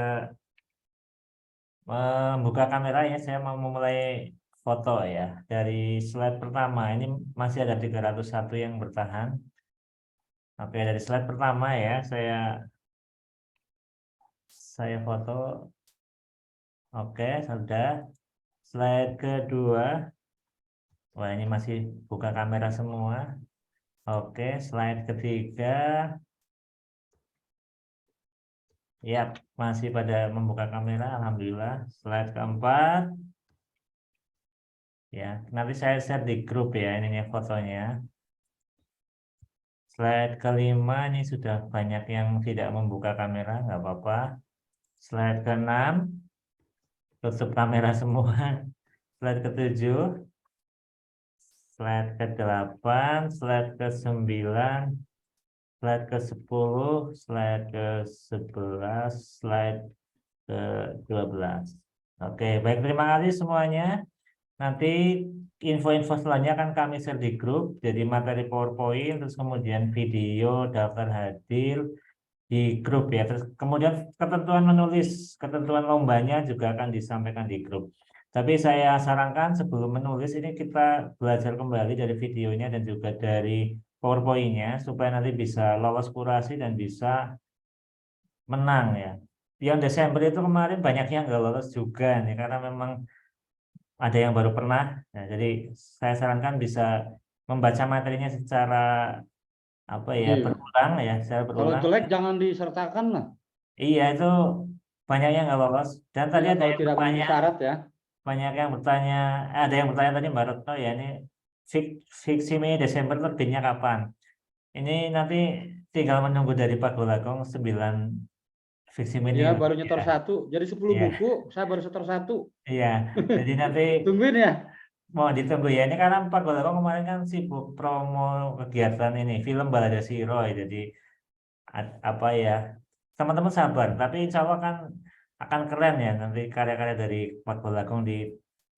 membuka kamera ya, saya mau memulai foto ya. Dari slide pertama, ini masih ada 301 yang bertahan. Oke, dari slide pertama ya, saya foto. Oke, sudah. Slide kedua. Wah, ini masih buka kamera semua. Oke, slide ketiga. Ya, masih pada membuka kamera, alhamdulillah. Slide keempat. Ya, nanti saya share di grup ya, ini fotonya. Slide kelima, ini sudah banyak yang tidak membuka kamera, nggak apa-apa. Slide ke-6, tutup kamera semua. Slide ke-7, slide ke-8, slide ke-9, slide ke-10, slide ke-11, slide ke-12. Oke, baik, terima kasih semuanya. Nanti info-info selanjutnya akan kami share di grup, jadi materi PowerPoint, terus kemudian video, daftar hadir di grup ya. Terus kemudian ketentuan menulis, ketentuan lombanya juga akan disampaikan di grup. Tapi saya sarankan sebelum menulis ini kita belajar kembali dari videonya dan juga dari PowerPoint-nya supaya nanti bisa lolos kurasi dan bisa menang ya. Yang Desember itu kemarin banyak yang nggak lolos juga nih karena memang ada yang baru pernah. Nah, jadi saya sarankan bisa membaca materinya secara berulang ya, secara berulang. Kalau jelek jangan disertakan lah. Iya, itu banyak yang nggak lolos. Dan tadi ada yang tidak memenuhi syarat ya. Banyak yang bertanya, ada yang bertanya tadi Mbak Retno ya, ini Fiksi Mini Desember terbitnya kapan? Ini nanti tinggal menunggu dari Pak Golagong 9 Fiksi Mini. Iya, baru nyetor 1. Jadi 10 buku, saya baru setor 1. Iya, jadi nanti tungguin ya. Mau ditunggu ya, ini karena Pak Golagong kemarin kan sibuk promo kegiatan ini, film Balada Si Roy. Jadi teman-teman sabar, tapi insya Allah kan akan keren ya nanti karya-karya dari Pak Golagong di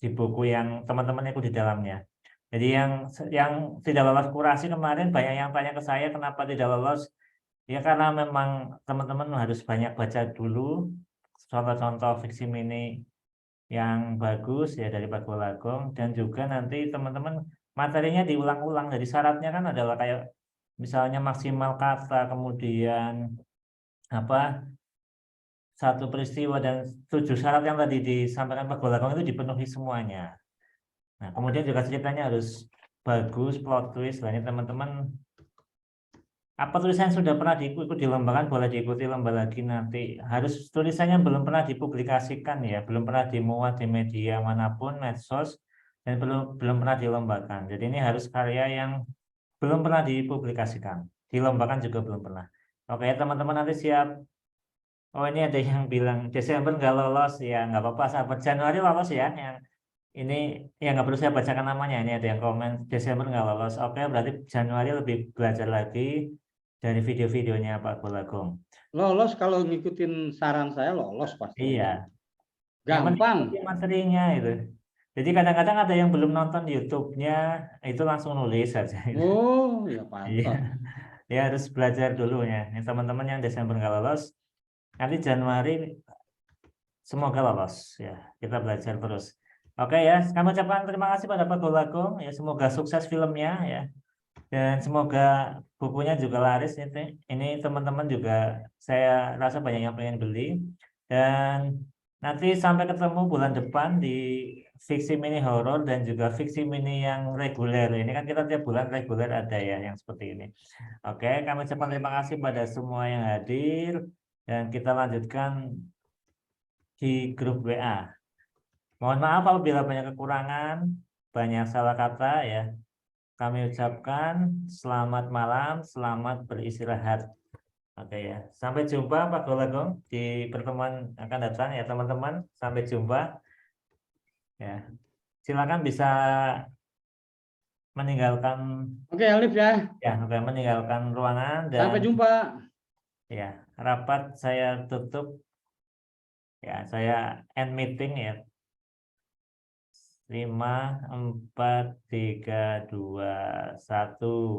buku yang teman-teman ikut di dalamnya. Jadi yang tidak lolos kurasi kemarin banyak yang tanya ke saya kenapa tidak lolos. Ya karena memang teman-teman harus banyak baca dulu contoh-contoh Fiksi Mini yang bagus ya dari Pak Golagong, dan juga nanti teman-teman materinya diulang-ulang. Jadi syaratnya kan adalah kayak misalnya maksimal kata, kemudian satu peristiwa dan 7 syarat yang tadi disampaikan Pak Golagong itu dipenuhi semuanya. Nah, kemudian juga ceritanya harus bagus, plot twist. Lainnya teman-teman apa tulisan sudah pernah diikuti di lomba kan boleh diikuti lomba lagi nanti. Harus tulisannya belum pernah dipublikasikan ya, belum pernah dimuat di media manapun, medsos, dan belum pernah dilombakan. Jadi ini harus karya yang belum pernah dipublikasikan. Dilombakan juga belum pernah. Oke, teman-teman nanti siap Oh, ini ada yang bilang Desember nggak lolos, ya nggak apa-apa, sahabat. Januari lolos ya. Yang ini ya nggak perlu saya bacakan namanya. Ini ada yang komen Desember nggak lolos. Oke, berarti Januari lebih belajar lagi dari video-videonya Pak Golagong. Lolos kalau ngikutin saran saya lolos pasti. Iya. Gampang. Materinya itu. Jadi kadang-kadang ada yang belum nonton YouTube-nya, itu langsung nulis saja. Oh, ya Iya. pantas. Ya harus belajar dulu ya. Ini teman-teman yang Desember nggak lolos, nanti Januari semoga lolos ya. Kita belajar terus. Oke ya, kami ucapkan terima kasih pada Pak Golagong ya, semoga sukses filmnya ya. Dan semoga bukunya juga laris ini. Ini teman-teman juga saya rasa banyak yang pengen beli. Dan nanti sampai ketemu bulan depan di fiksi mini horor dan juga fiksi mini yang reguler. Ini kan kita tiap bulan reguler ada ya yang seperti ini. Oke, kami ucapkan terima kasih pada semua yang hadir dan kita lanjutkan di grup WA. Mohon maaf apabila banyak kekurangan, banyak salah kata ya. Kami ucapkan selamat malam, selamat beristirahat. Oke ya, sampai jumpa Pak Golagong di pertemuan akan datang ya teman-teman. Sampai jumpa. Ya, silakan bisa meninggalkan. Oke, Alif ya. Ya, oke, meninggalkan ruangan dan Sampai jumpa. ya, rapat saya tutup. Ya, saya end meeting ya. 5, 4, 3, 2, 1.